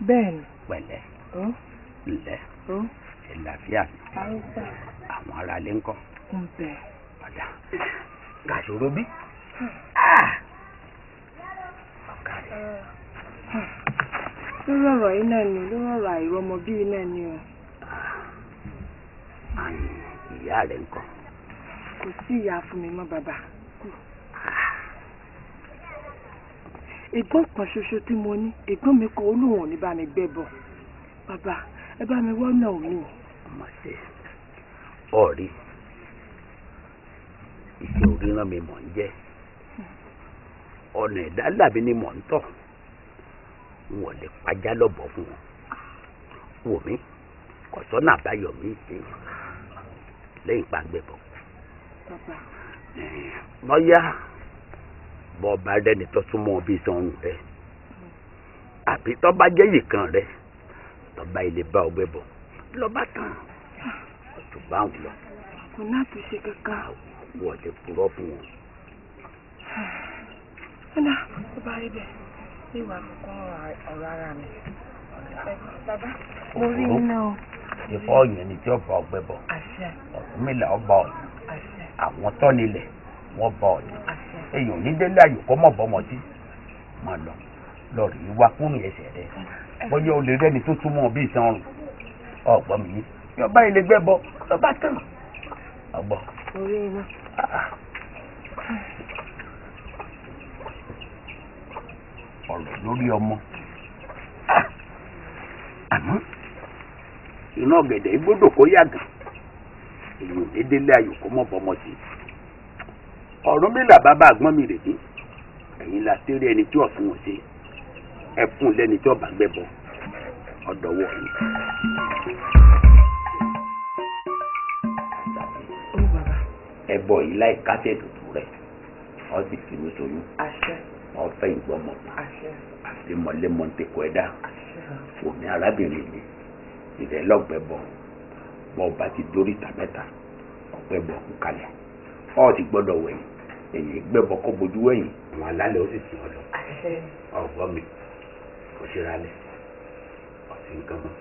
bẹ́ẹ̀ni. pẹ̀lẹ́ ńlẹ́ ìlàfíà àwọn ará ilé ńkọ́. ọ̀dà gàṣòro bí. lórí ọ̀rọ̀ yìí náà ni lórí ọ̀rọ̀ àìrọ́mọ bí yìí náà ni o. ìyá rẹ̀ ńkọ́. kò sí ìyá fún mi mọ́ bàbá. ẹ̀gbọ́n kan ṣoṣo tí mo ní ẹ̀gbọ́n mi kọ olóhùn ní bá mi gbẹ́ bọ̀ bàbá ẹ bá mi wọ́nà mi. ọmọ ṣe ọ̀rí iṣẹ́ orí náà mi mọ̀ ń jẹ́ ọ̀nà ẹ̀dá làbí ni mọ̀ ń tọ̀ wọn lè pàjá lọ́bọ̀ fún wọn wò mí kọ̀sọ́nà àbáyọ mi ṣe lẹ́yìn pàgbẹ́bọ̀ lọ́yà bọ́ọ̀bá rẹ́ni tó súnmọ́ bí sọ́run rẹ̀ àbí tó bá jẹ́ ìkan rẹ̀ tó bá ilé bá ọgbẹ́ bọ̀ lọ́ba tán ọ̀tún bá wọn lọ. kò náà tún ṣe kankan. wọ́n lè purọ́ fún wọn. ọ̀nà tó bá rí bẹ́ẹ̀ ní ìwà kankan ọ̀rọ̀ ara mi. bàbá mo rí iná o. ìfọ́ yẹn ni tí ó bá ọgbẹ́ bọ̀ Ọ̀rúnmìlà ọba ọ̀yọ́ àwọn tọ́nilẹ̀ wọ́n bá ọ̀yọ́ èèyàn ní délé ayò kọ́ mọ̀ bọ́mọ tí máa lọ lọ́ọ̀rì wá kúrò ẹsẹ̀ rẹ̀ bóyá o lè rẹ́ni tó túmọ̀ bí ìsan ọ̀gbọ́n mi yóò bá ilé gbẹ́ bọ́ lọ́ bá tán ọgbọ́n. orí iná. ọ̀rọ̀ lórí ọmọ àmọ́ iná ọ̀gẹ̀dẹ̀ igbódò kó yàgàn èèyàn ní délé ayò kọ́ mọ̀ bọ́mọ tí Ọ̀rúnmìlà bàbá àgbọ́n mi rèé ẹ̀yin la tẹ́rẹ́ ẹni tí ọ̀fun ò ṣe ẹ fún lẹ́ni tí ọba gbẹ́bọ ọ̀dọ̀wọ́ yìí. ẹbọ yìí láì kásẹ̀ dùdú rẹ̀ ọ sì fi mí soyún ọ fẹ́ ìgbọ́mọ àti mọ̀lẹ́mọ̀ tẹ̀kọ́ ẹ̀dá òní arábìnrin mi ìrẹ́ lọ́gbẹ̀bọ bọ́ ọba ti dórí ìta mẹ́ta ọ̀gbẹ́bọ kú kalẹ̀ ọ ti gbọ́dọ̀ wẹ̀yìn èyí gbẹ́bọ kó bojú wẹ̀yìn àwọn alálẹ̀ ó sì sìn ọ lọ ọ̀gbọ́n mi kò ṣe ra lẹ̀ ọ̀sìn nǹkan mọ́.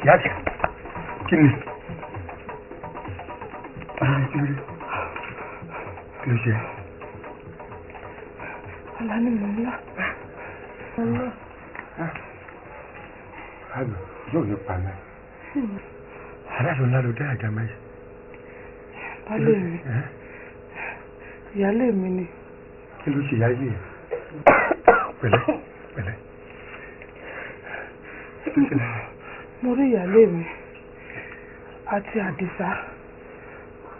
Yáàkì, kí ni? Kí ló ṣe? Ọlá ni mò ń lá. Àgbẹ̀ yóò ní pa mẹ́. Aláàlú ńlá ló dá àjà mẹ́yì. Bálé mi. Ìyálé mi ni. Kí ló ṣe yáyé? Pẹ̀lẹ́, pẹ̀lẹ́. mo rí ìyálé mi àti Àdìsá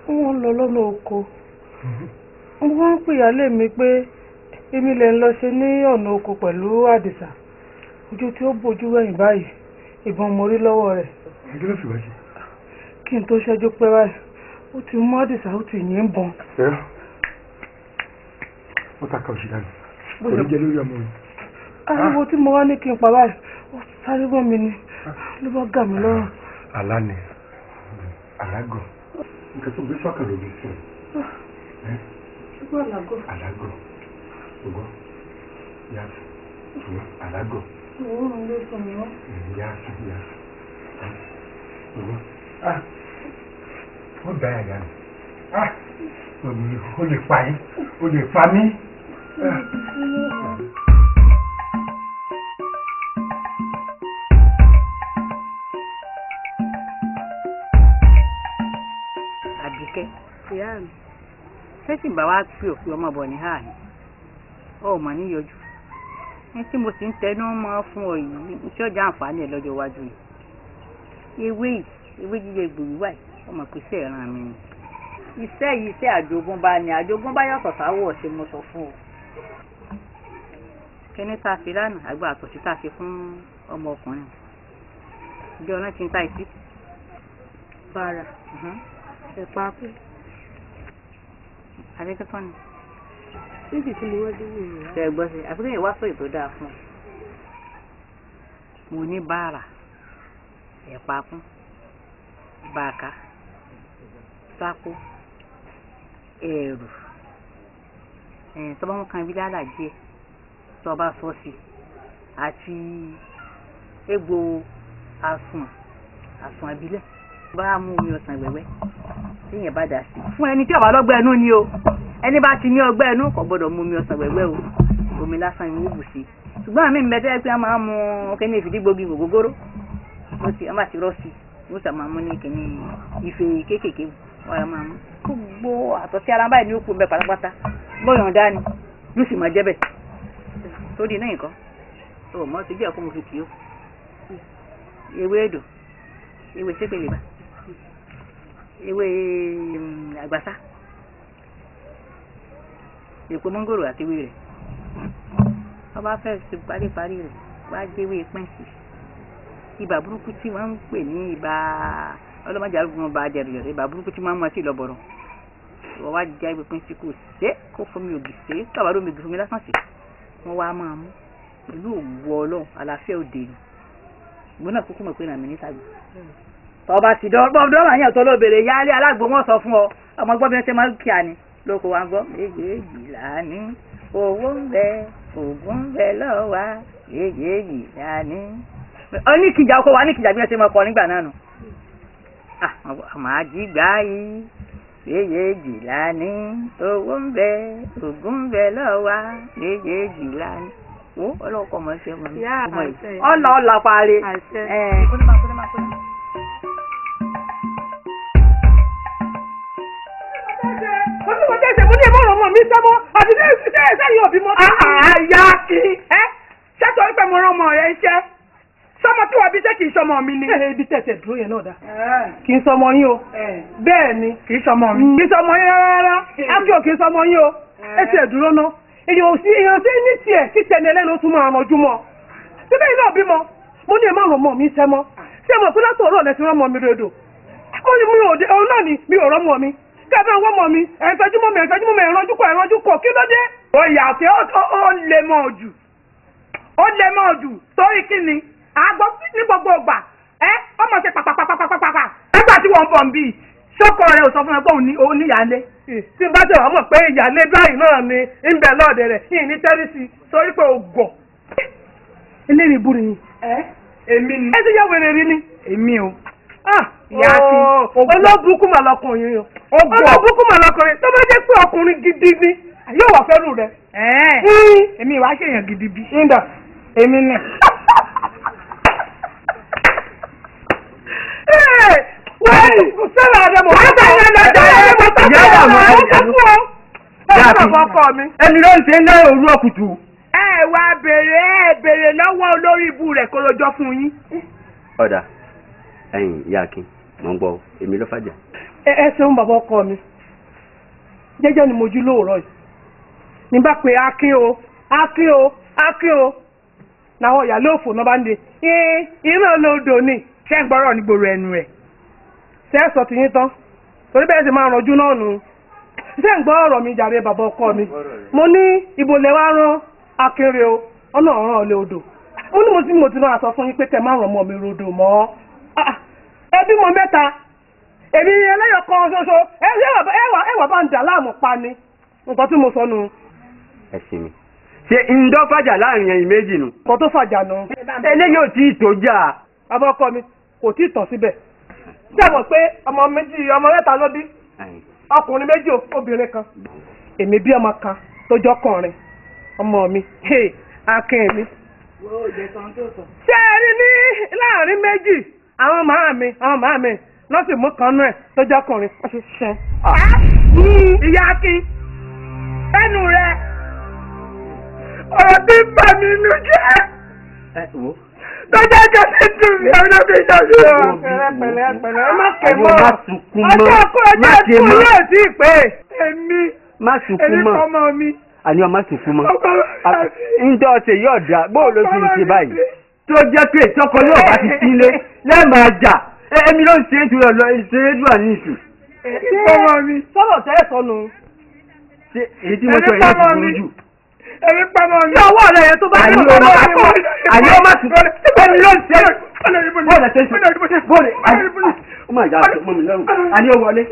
wọ́n lọ lọ́nà oko. Wọ́n ń pè ìyálé mi pé èmi lè ń lọ ṣe ní ọ̀nà oko pẹ̀lú Àdìsá. Ojú tí ó bójú wẹ̀yìn báyìí ìbọn mo rí lọ́wọ́ rẹ̀. Kí ló fi wá sí? Kí n tó ṣẹ́jú pé báyìí ó ti mú Àdìsá ó ti yìn bọ́n. Ó ta ka òṣì dànù. Orí jẹ lórí ọmọ mi. Ariwo tí mo wá ní kí n pa báyìí ó sáré bọ́ mi ni ló bá gà mí lọ́rùn. Àlá ni àlágọ̀. Nǹkan tó gbé sọ́kàn ló gbé fún ẹ. Ṣùgbọ́n àlágọ̀. Àlágọ̀. Ṣùgbọ́n yàtọ̀. Ṣùgbọ́n àlágọ̀. Òun ló sọ mí wọ́n. Yàtọ̀. Ṣùgbọ́n ó dá ẹ̀yà ni. Ó lè pa yín. Ó lè pa mí. Àbíkẹ́ ìyá mi ṣé tí bá wá pé òfin ọmọ bọ̀ ní ààyè ọ mọ̀ ní yọjú ní tí mo sì ń tẹnu mọ́ fún ọ yìí iṣẹ́ ọjà àǹfààní ẹ̀ lọ́jọ́ iwájú yìí ewé jíjẹ gbòòrò wáyé ọmọ pèsè ẹ̀ràn mi ni iṣẹ́ yìí iṣẹ́ àjogúnbá ni àjogúnbá yàtọ̀ sáwọ̀ ṣe mo sọ fún ọ kíní tá a fi lánàá àgbà àtọ̀sí tá a fi fún ọmọ ọkùnrin ìjọ náà ti ń ta ìsí Bàrà ẹ̀pà kú. Àbíkẹ́kọ́ ni. Níbi tí mo wá dé wò rẹ̀. Ṣé ẹ gbọ́ sí àfikún yìí wá sọ ètò dáa fún ọ. Mo ní bàrà ẹ̀pà kú bàkà sákó ẹ̀rù tọ́ba mú kan ibi dáadáa díẹ̀ tọ́ba sọ sí àti egbò àsùn abilẹ̀ bá mú omi ọsàn wẹ́wẹ́ tí yẹn bá dà sí fún ẹni tí ó bá lọ́gbẹ́ ẹnu ni o ẹni bá ti ní ọgbẹ́ ẹnu kò gbọ́dọ̀ mú omi ọsàn wẹ́wẹ́ o omi lásán ni wọ́n bù sí ṣùgbọ́n àmì ìbẹ́tẹ́ pé a máa mú kíní ìfìdígbògi gògógóró ó ti ọmọ àti rọ́ọ̀sì wọ́n sà máa mú ní kíní ife kéékèèké wọ́n máa mú gbogbo àtọ̀sí ara báyìí ní ó kú bẹ́ẹ̀ pátápátá bóyá ọ̀dá ni yóò sì máa jẹ́ bẹ́ẹ̀ tó di náà nǹkan ó mọ̀ sí bí ọkọ̀ mo fi kì í ó ewé èdò ewé sépèlè bá ewé àgbàsá èpo mọ́ngòrò àti ewé rẹ̀ ọba fẹ́ ṣe paríparí rẹ̀ wá jẹ́wé pẹ́ǹsì ibà burúkú tí wọ́n ń pè ní ibà ọlọ́mọdé arúgbó ọba ajẹ́rìí ibà burúkú tí wọ́n mọ̀ sí ìlọ́bọ̀rọ̀ wọ́n wá já ewé pẹ́ǹsì kò ṣe kó fomi ògì ṣe tọ́ba lómi ògì fomi lásán sí wọ́n wá máa mú pẹ̀lú òwú ọlọ́run àlàáfíà òde ni ìgbóná kúkú mọ̀ pé nàmì níta gbé tọba ti dọ́ọ̀bọ̀ àyàn tó lóbèrè yálé alágbó wọn sọ fún ọ ọmọ gbọ́ bí wọ́n ṣe máa ń kí a ni lóko wa gbọ́ méjèèjìlá ní owó ń bẹ ògùn ń bẹ lọ́wọ́ méjèèjìlá ní. ọ ní kìjà oko wa ní kìjà bí wọ́n ṣe máa kọ nígbà náà nù. àmọ́ àjígbá yìí méjèèjìlá ní owó ń bẹ ògùn ń bẹ lọ́wọ́ méjèèjìlá ní. wo ọlọ́kọ̀ mọ̀ ṣe mọ̀ ní ọ̀la parí. Mo jẹ́ ìṣẹ́ mo ní ẹ̀mọ́ ọmọ mi sẹ́mọ́ àti ní ẹ̀ṣẹ́ yóò bímọ. Àyà kí ṣẹ́tọ̀ wípé mo rán ọmọ rẹ̀ iṣẹ́ sọmọ tí wọ́n bí ṣé kì í sọmọ mi ni. Ibi tẹ̀tẹ̀ dúró yẹn náà dá. Kì í sọmọ yín o. Bẹ́ẹ̀ ni kì í sọmọ mi. Kì í sọmọ yín rárá. Ákíò kì í sọmọ yín o. Ẹsẹ̀ dúró ná. Èèyàn sí ní tiẹ̀ kí tẹ̀lé ẹlẹ́nu tún máa ranjú mọ́. Síbẹ̀ yìí náà bímọ. Mo ní ẹ̀mọ́ ọmọ mi sẹ́mọ́. Ṣé mo fún látọ̀ ọ̀rọ̀ lẹ́sìn rán ọmọ mi rèdò? Mo ní mi ò dé òun náà ni mi ò rọ́mọ mi. Kẹ́bẹ́ wọ́n mọ̀ mi, ẹ̀ẹ́tọ́júmọ́ mi, ẹ̀rànjú kọ̀, kí ló dé? Ó yà sí ó lè mọ̀ jù. Ó lè mọ̀ jù, torí kí ni? Àgbọ̀ ní gbogbo ìgbà, ọmọ ṣe pàpàpàpàpàpà. Nígbà tí wọ́n bọ̀ ń bí, ṣọ́kọ rẹ̀ ò sọ fún ẹ pé òun ní ìyálé. Tí bá jẹ́ ọmọ pé ìyálé báyìí náà ni ń bẹ lọ́ọ̀dẹ rẹ̀, kí ní tẹ́rìsì, torí pé ó gọ̀. Eléyìí burú ni. Èmi ni. Ẹ ti yá wèrè rí ni. Èmi o. Yàtí olóbùkún mà lọkùnrin o. Olóbùkún mà lọkùnrin tó bá jẹ́ pé ọkùnrin gidi ni yóò wà fẹ́rù rẹ̀. Èmi ìwà ṣèyàn gidi bí. Ṣíndà èmi nì. Wọ́n sẹ́lẹ̀ àdàmọ̀ wọ́n sẹ́lẹ̀ àdàmọ̀ ẹni ló ń ṣe ń dá òru ọ̀kùtù. Wá béèrè lọ́wọ́ olórí ibu rẹ̀ kó lọ́jọ́ fún yín. ọ̀dà ẹ̀yìn ìyá akin mọ̀ ń gbọ́ èmi ló fàjà. ẹ ṣeun bàbá ọkọ mi jẹ́jẹ́ ni mo jú lóòrọ̀ yìí ní bá pe akin o làwọn ìyá lóòfò náà bá ń de ìran lódò ni ṣé ń gbọ́rọ̀ nígboro ẹnu rẹ̀ ṣé ẹ sọ ti yín tán torí bẹ́ẹ̀ sì máa rànjú náà nù ṣé ń gbọ́ ọ̀rọ̀ mi jàre bàbá ọkọ mi mo ní ibo lẹ wá rán akéré o ọ̀nà ọ̀ràn ọ̀lẹ́ odò mo ní mo ti náà sọ fún yín pé kẹ má ràn mọ́ mi rodò mọ́ ẹbí mo mẹ́ta èmi ẹlẹ́yọ̀ kan ṣoṣo ẹwà bá ń dà láàmú pa ni nǹkan tí mo sọ nù. ẹ sinmi ṣe ǹdọ́ fàjà láàrin ẹ̀yin méjì nù. nǹkan tó fàjà nù. eléyìí ò tí ì tó jà. bàbá ọkọ mi kò tí ì tàn síbẹ̀. ṣé mọ̀ pé ọmọ mẹ́ta ló bí ọkùnrin méjì obìnrin kan èmi bí ọmọ kan tó jọkùnrin ọmọ mi akin mi. ṣé ẹ rí ní láàrin méjì àwọn màá mi lọ́sì mú kan náà tó jọkùnrin wọ́n ṣe ṣe. ìyá akin ẹnu rẹ ọ̀rọ̀ tí ń bà mí inú jẹ́ tó jẹ́ kẹ́sì dùn mí ọ̀nà bí ìjọsìn rẹ̀. pẹ̀lẹ́ má ké mọ́ ọjọ́ ẹkún yóò sí pé èmi kọ́mọ mi. àní ọmọ sunkún mọ́ ǹjọ́ ọ̀sẹ̀ yóò dá bóò ló ti ń ṣe báyìí tó jẹ́ pé ìtọ́kọ yóò bá ti sílé lẹ́ẹ̀máa jà èmi ló ń ṣe é dúró lọ ìṣeré dúró ní ìṣù. ọmọ mi sọ̀rọ̀ tẹ́ sọnù. ṣé èyí tí mo sọ yìí ti burú jù. èmi pamọ́ mi. ọwọ́ rẹ̀ yẹn tó bá yẹ kó máa kọ́ àní ọmọ sunkún èmi ló ń ṣe é bóòlù ṣe é bóòlù ó máa yà á sọ mọ́ mi lọ́rùn àní ó wọlé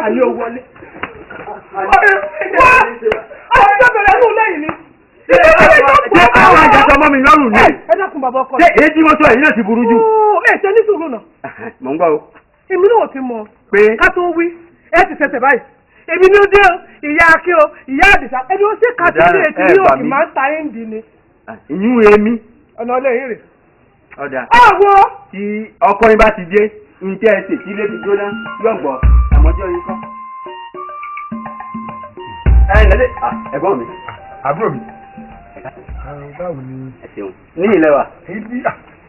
àní ó wọlé. Àwọn àjàsọ mọ́ mi lọ́rùn ní. Ẹ dákun bàbá ọkọ. Ṣé èyí tí wọ́n sọ èyí náà ti burú jù? Ẹ ṣe ní sùúrù náà. Mò ń gbọ́ o. Èmi náà ti mọ̀ pé ká tó wí ẹ ti ṣẹ̀ṣẹ̀ báyìí. Èmi ní ó dé o, ìyá Akin o, ìyá Àdìsá. Ẹni ó ṣe kàtí ní ètí ní òkè máa ń ta ẹ́ǹdì ni. Ìyún èmi. Ọ̀nà ọlẹ́yìn rè. Ọ̀dà. Ọ̀wọ́. Tí ọkọ yín bá ti dé, ǹjẹ́ ẹ ṣètì ilé ti jóná yọ̀gbọ̀ àmọ́jọ́ yín kọ́. Ẹ̀gbọ́n mi. Àbúrò mi. Báwo ni? Ẹ ṣeun. Ní ilẹ̀ wa.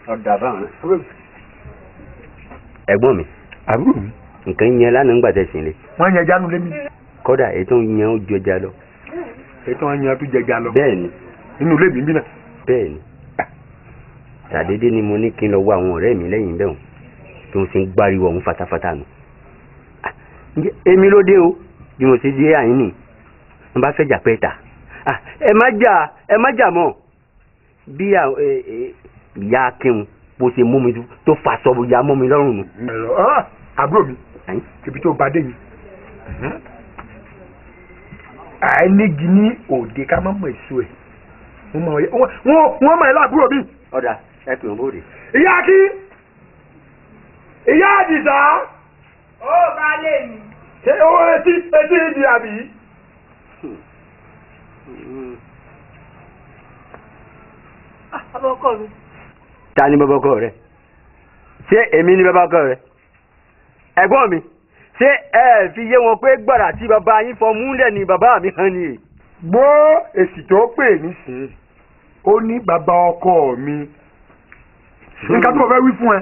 Ọ̀dà báwọn. Ẹ̀gbọ́n mi. Àbúrò mi. Nǹkan yẹn lánàá ń gbàtẹ́ sí ilé. Wọ́n yan jánu lémi. Kódà ètò yẹn ó ju ẹja lọ. Ètò wọn yan tó jẹja lọ. Bẹ́ẹ̀ni. Nínú ilé mi bí náà. Bẹ́ẹ̀ni. Ṣàdédé ni mo ní kí n lọ wá àwọn ọ̀rẹ́ mi lẹ́yìn bẹ́ẹ̀ tí wọ́n ti ń gbáriwo ọ̀hún fatafata nù. Èmi ló dé o bí mo ṣe dé àyín nì wọ́n bá fẹ́ jà pẹ́ ta. Ẹ má jà mọ́ bí ìyá Akin bó ṣe mú mi tó fà sọ ya mọ́ mi lọ́rùn nù. Àbúrò mi ibi tó bá dé yìí àìnígi ní òde ká má mọ èso ẹ̀ wọ́n mọ̀ ẹ́ láàbúrò mi. Ọ̀dà ẹ pè wọ́n bóde. Ìyá Akin ìyá Àdìsá. Ó bá lè mi. Ṣé owó etí ìdí àbí? Bàbá ọkọ mi. Ta ni bàbá ọkọ rẹ? Ṣé èmi ni bàbá ọkọ rẹ? Ẹ̀gbọ́n mi, ṣé ẹ fi yé wọn pé gbàrà tí bàbá yín fọ múlẹ̀ ni bàbá mi hàn ni? Gbọ́ èsì tó pè nísìnyí ó ní bàbá ọkọ mi. Nǹkan tó fẹ́ wí fún ẹ.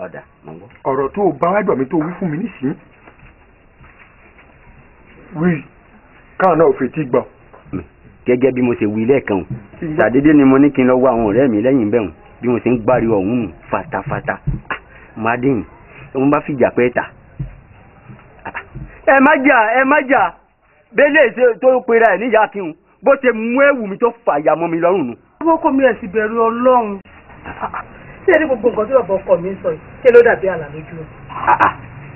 Ọ̀dà mọ̀ ń gbọ́. Ọ̀rọ̀ tó bá wá dọ̀ mí tó wí fún mi nísìnyí. Wí káwọn náà ò fetí gbọ́. Gẹ́gẹ́ bí mo ṣe wí lẹ́ẹ̀kan ṣàdédé ni mo ní kí n lọ wá àwọn ọ̀rẹ́ mi lẹ́yìn bẹ́ẹ̀ bí mo ṣe ń gbáriwo ọ̀hún nù fatafata. Mádìyìn òun bá fìjà pẹ́ ta. Ẹ má jà bẹ́lẹ̀ tó pera ẹ̀ níyà kí n bó ṣe mú ẹ̀wù mi tó fàyà mọ́ mi lọ́rùn nù. Bàbá ọkọ mi ẹ̀ sì bẹ̀rù Ọlọ́run. Ṣé ẹni gbogbo nǹkan tí bàbá ọkọ mi ń sọ yìí ṣé ló dàbí àlà lójú?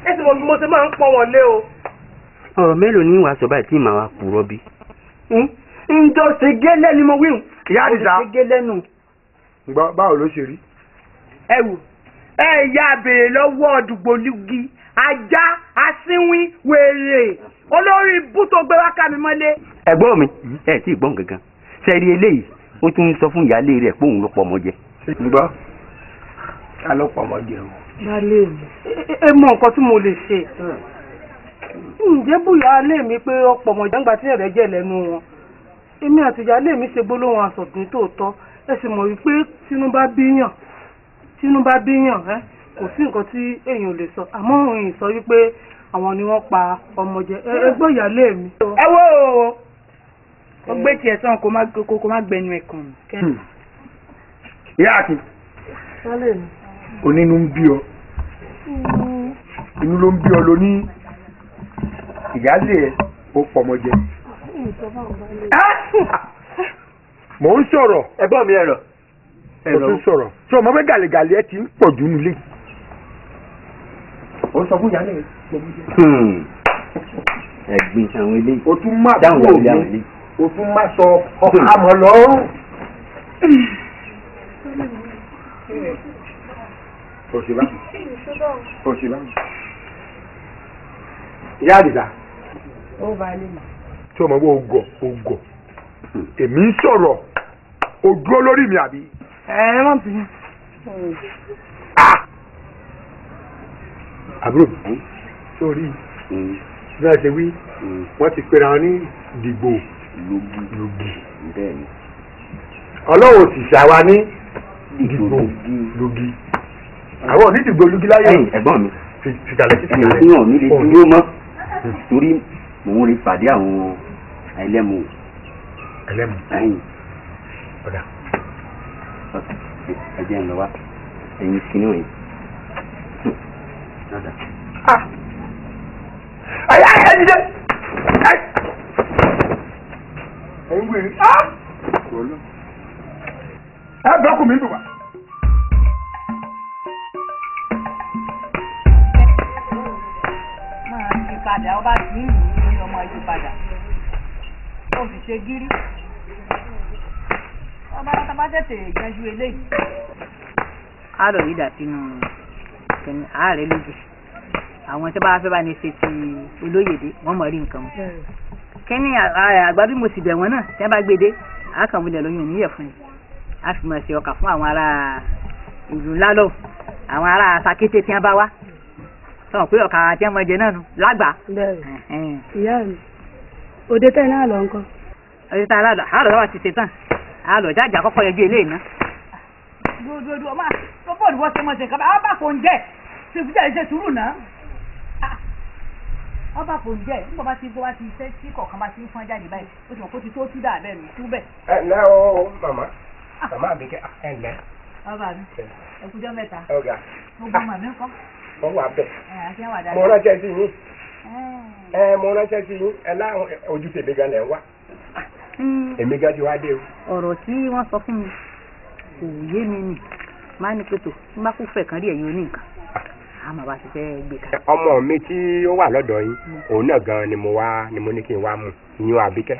Ẹ sì mọ bí mo ṣe máa ń pọ́n wọn lé o. Ọ̀rọ̀ mélòó ní ìwà sọ báyìí tí màá wá kúrọ́ bí? Ǹjọ́ ṣe gẹ́lẹ́ ni mo wí. Ìyá Àdìsá. Ṣe gẹ́lẹ́ nù. Gbọ́ báwo ló ṣe rí? Ẹ wò ya béèrè lọ́wọ́ dùgbòlugi ajá asínwín wèrè olórí ibú tó gbé wákà mi mọ́lé. Ẹ̀gbọ́n mi ẹ tí ì gbọ́n kankan sẹ́ẹ̀rí eléyìí ó tún ń sọ fún ìyáálé rẹ̀ pé òun ló pọ̀ ọmọ jẹ. Gbọ́ ká ló pọ̀ ọmọ jẹ o. Ìyáálé mi ẹ mọ nǹkan tí mo lè ṣe. Ǹjẹ́ bùyá alé mi pé ọ̀pọ̀ ọmọ jẹ́ ńgbà tí ẹ̀rẹ́ jẹ́ lẹ́nu wọn. èmi àti ìyáálé mi ṣe gbólóhùn asọ̀tún tòótọ́ ẹ sì mọ̀ wípé tínú bá bíyàn kò sí nǹkan tí èèyàn ò lè sọ àmọ́ òun sọ wípé àwọn ni wọ́n pa ọmọ jẹ ẹ gbọ́ ìyáálé mi. ẹ wo ó gbé tiẹ̀ sàn kó má gbẹnu ẹ̀ kàn. ìyá àti onínú ń bí ọ inú ló ń bí ọ ló ní ìyáálé ẹ ó pọmọ jẹ. mò ń sọ̀rọ̀. ẹ̀gbọ́n mi ẹ̀rọ. mo tún sọ̀rọ̀ tí ọmọ bẹ́ẹ̀ gàlẹ́gàlẹ́ ẹ ti ń pọ̀ jù nílé. ó sọ fún ìyáálé rẹ. ẹ̀gbin àwọn eléyìí. o tún má dáhùn bú ìyáálé àwọn òní eléyìí. o tún má sọ ọkàmọ́ lọ́rùn. òṣèlú ìyá àdìsá. ó bá a lè mọ̀. tí ọmọ bó ogọ̀ èmi ń sọ̀rọ̀ o dúró lórí mi àbí. ẹ má bínú. àbúrò sórí bí wọ́n ṣe wí wọ́n ti pera wọn ní dìgbò lògì. ọlọ́run sì ṣàwa ní dìgbò lògì. àwọn òní dìgbò lògì láyé. ẹ̀gbọ́n mi fìtàlẹ́ sí ẹ̀yìn tí wọn ò ní lè dúró mọ́ torí mò ń rí pàdé àwọn ẹlẹ́mu. ẹlẹ́mu ọ̀dà. ẹ̀jẹ̀ ń lọ wá ẹ̀yin kìíní wọ̀nyí. ayé ẹ̀dìdẹ́ ẹ̀yin wèrè ẹ̀ bẹ́ẹ̀kù mi dùn wá. máa ń yí padà ọba tí ń lù ú ní ọmọ yí padà ó fi ṣe gírí ọba tètè yanjú eléyìí. a lọ yí dà sínú kìnìún ààrẹ lójú àwọn tí bá fẹ́ bá ní ṣe ti olóyèdè wọ́n mọ̀ rí nǹkan mu. kẹ́ni àgbàdo mo sì bẹ̀ wọ́n náà tí wọ́n bá gbé dé àkànwulẹ̀ lóyún òníyẹ̀ fún yìí a fi mọ̀ ṣe ọkà fún àwọn ará ìlú ńlá lọ àwọn ará sakété tí wọ́n bá wá sọ̀rọ̀ pé ọkà tí wọ́n mọ̀ jẹ náà nù lágbà. ìyá mi òde tẹ́ náà lọ nǹkan. òde tá a lọ wá ti ṣe tán a lọ jájà kọ́kọ́ yẹjú eléyìí ná. dúdú ọmọ àkọ́kọ́ ni wọ́n ṣe mọ̀ ṣe nǹkan bá kò ń jẹ́ ṣe fújà ìṣe sùúrù náà. ọba kò ń jẹ́ nígbà bá ti gbọ́ wá ti ṣe tí kọ̀ọ̀kan bá ti ń fọ́n jáde báyìí ó ti mọ̀ kó ti tó tú dà bẹ́ẹ̀ mi tú bẹ́ẹ̀. ẹ ǹlẹ́ o màmá àbíkẹ́ ẹ ǹlẹ́. ọba mi ẹkújọ́ mẹ́ta ọ̀gá gbogbo màmí ńkọ́. mo wà bẹ̀. àti àwọn àdáyé. mo ránṣẹ́ sí yín. mo ránṣẹ́ sí yín ẹ láwọn ojú tèmi gan lẹ̀ ń wá. èmi gan ti wá dé o. ọ̀rọ̀ tí wọ́n sọ fún mi kò yé mi nì máa ní pẹ̀tọ̀ tí má kó fẹ̀ kan rí ẹ̀yin oní nǹkan àmọ́ bá ti fẹ́ gbé ká. ọmọ mi tí ó wà lọ́dọ̀ yín òun náà gan ni mo ní kí n wá mú ìyún àbíkẹ́.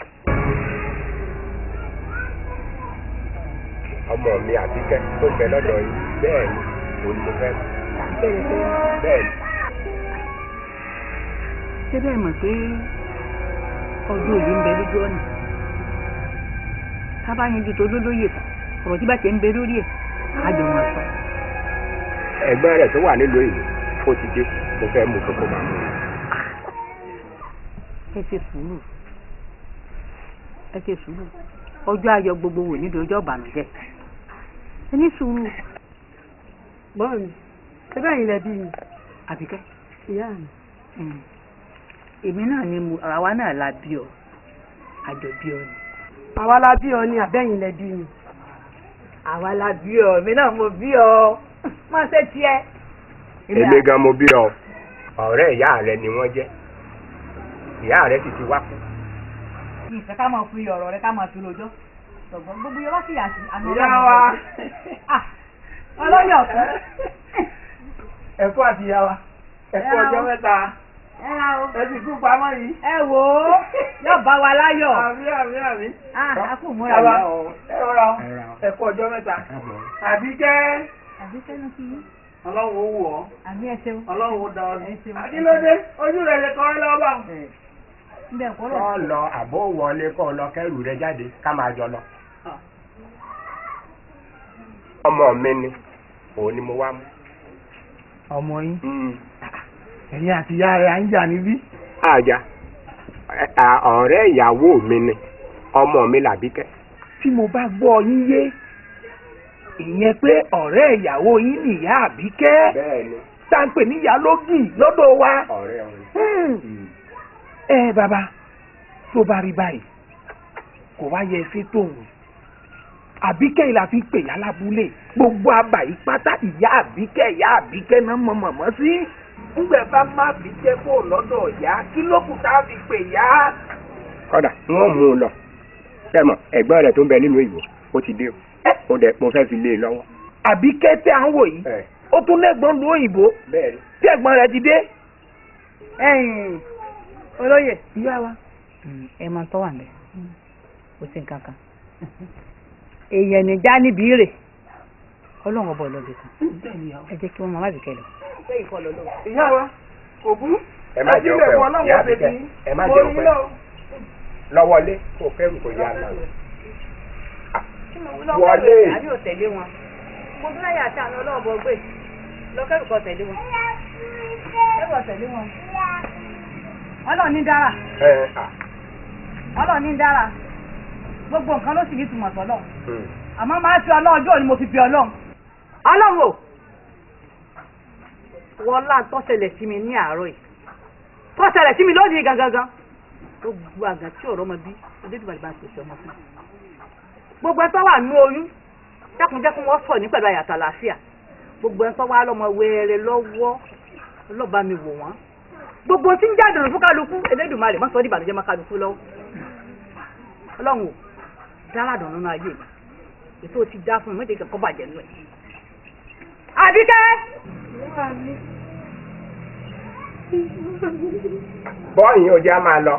ọmọ mi àbíkẹ́ tó bẹ lọ́dọ̀ yín bẹ́ẹ̀ ni òun ni mo fẹ́ mú. bẹ́ẹ̀ ni. ṣé bẹ́ẹ̀ mọ̀ pé ọdún òye ń bẹ lójú ọ̀nà ká bá yanjú tó lólóyè ọ̀rọ̀ tí bá ti ń bẹ lórí ẹ̀ àjọ wọn sọ. ẹ̀gbọ́n rẹ̀ tó wà nílùú èyí ó ti dé mo fẹ́ mú kókó máa mú un. ẹ ṣe sùúrù ọjọ́ ayọ̀ gbogbo wò nídìí ọjọ́ ìbànújẹ́ ẹ ní sùúrù. bọ́ọ̀lù ṣé bẹ́ẹ̀ yín lẹ bí mi. àbíkẹ́. ìyá mi. èmi náà ni àwa náà la bí ọ àjọ bí ọ ni. àwa la bí ọ ni àbẹ́yìn lẹ bí mi. àwa la bí ọ èmi náà mo bí ọ má ṣe tiẹ̀. èmi gan mo bí ọ ọ̀rẹ́ ìyá rẹ ni wọ́n jẹ́ ìyá rẹ sì ti wá kú. ìfẹ́ ká máa fi ọ̀rọ̀ rẹ ká máa fi lójọ́ ṣùgbọ́n gbogbo yẹn wá sí àti àná ìyá wa ọlọ́yọ̀ ọ̀tún. ẹ̀kú àti ìyá wa ẹ̀kú ọjọ́ mẹ́ta ẹ sì kú pamọ́ yìí. ẹ wò ó yóò bá wa láyọ̀. àmì. a kò múra yà ọ. ẹ rọra ẹ̀kú ọjọ́ mẹ́ta. Àbíkẹ́ ló fi yí. ọlọ́run ó wù ọ́. àmì ẹ ṣeun. ọlọ́run ó dá ọ sí. àdínlódé ojú rẹ̀ lè kọ́ ẹ lọ́wọ́ bá wọn. kọ́ lọ àbó wọlé kọ́ lọ kẹ́rù rẹ jáde ká máa jọ lọ. ọmọ mi ni òun ni mo wá mú. ọmọ yín ẹ̀yin àti ìyá rẹ̀ à ń jà níbí. àjà ọ̀rẹ́ ìyàwó mi ni ọmọ mi làbíkẹ́. tí mo bá gbọ́ yín yé ìyẹn pé ọ̀rẹ́ ìyàwó yín nìyá Àbíkẹ́ bẹ́ẹ̀ni. tá à ń pè níyà lógì lọ́dọ̀ wa. ọ̀rẹ́ ọ̀rẹ́. Bàbá tó bá rí báyìí kò wá yẹ ẹsẹ̀ tóun Àbíkẹ́ yìí la fi pè yá lábúlé gbogbo àbá yìí pátá ìyá Àbíkẹ́ náà mọ mọ̀mọ́ sí ńgbẹ́ bá má Àbíkẹ́ kó lọ́dọ̀ ìyá kí ló kù tá a fi pè yá. kọ́dà wọ́n mú un lọ sẹ́mọ̀ ẹ̀gbọ́n rẹ̀ tó ń bẹ nínú ìwò ó ti dé o dẹ̀ mo fẹ́ fi lé e lọ́wọ́. Àbíkẹ́ tẹ́ à ń wò yìí ó tún lẹ́gbọ́n lu òyìnbó tí ẹ̀gbọ́n rẹ̀ ti dé. Olóyè ìyá wa ẹ máa tọ́ wà ń bẹ̀ kò sí nǹkan kan èèyàn ní já níbi rè ọlọ́run ọbọ̀ lọ́dẹ kan ẹ jẹ́ kí wọ́n máa bìkẹ́ lọ. ìyá wa kò bú ẹ má jẹ́ ọpẹ́ o ìyá Àbíkẹ́ ẹ má jẹ́ ọpẹ́ lọ́wọ́lé kò kẹ́rù kò yá náà. wọlé. àbí ò tẹ̀lé wọn mo bí láyé àti àwọn ọlọ́ọ̀bọ gbé lọ́kẹ́rù kan tẹ̀lé wọn ẹ̀rọ tẹ̀lé wọn ọlọ́ọ̀ni dára ọlọ́ọ̀ni dára gbogbo nǹkan ló sì ní ìtumọ̀ sọ́lọ́ àmọ́ máa fi ọlọ́ọ̀jọ́ ni mo fi fi ọlọ́run ọlọ́run o wọ́n lá tọ́sẹ̀lẹ̀ sí mi ní àárọ̀ yìí tọ́sẹ̀lẹ̀ sí mi lónìí gangan gbogbo àgàn tí ọ̀rọ̀ ọmọ bí Olódùmarè bá ṣe ọmọ fún gbogbo ẹ̀ tó wà ní oyún dákúndẹ́kún wọ́n sọ ní pẹ̀lú àyàtọ̀ àlàáfíà gbogbo ẹ̀ tó wà lọ́mọ wẹ́rẹ́ lọ́wọ́ ọlọ́ba mi wò wọ́n gbogbo tí ń jáde fún kálukú Olódùmarè má sọ di ìbànújẹ́ má kálukú lọ́wọ́ ọlọ́run ò dára dùn nínú ayé mi ètò ti dá fún mi méjèèjì kọ́ bàjẹ́ nù ẹ̀. Àbíkẹ́. bọ́ọ̀yìn ò jẹ́ máa lọ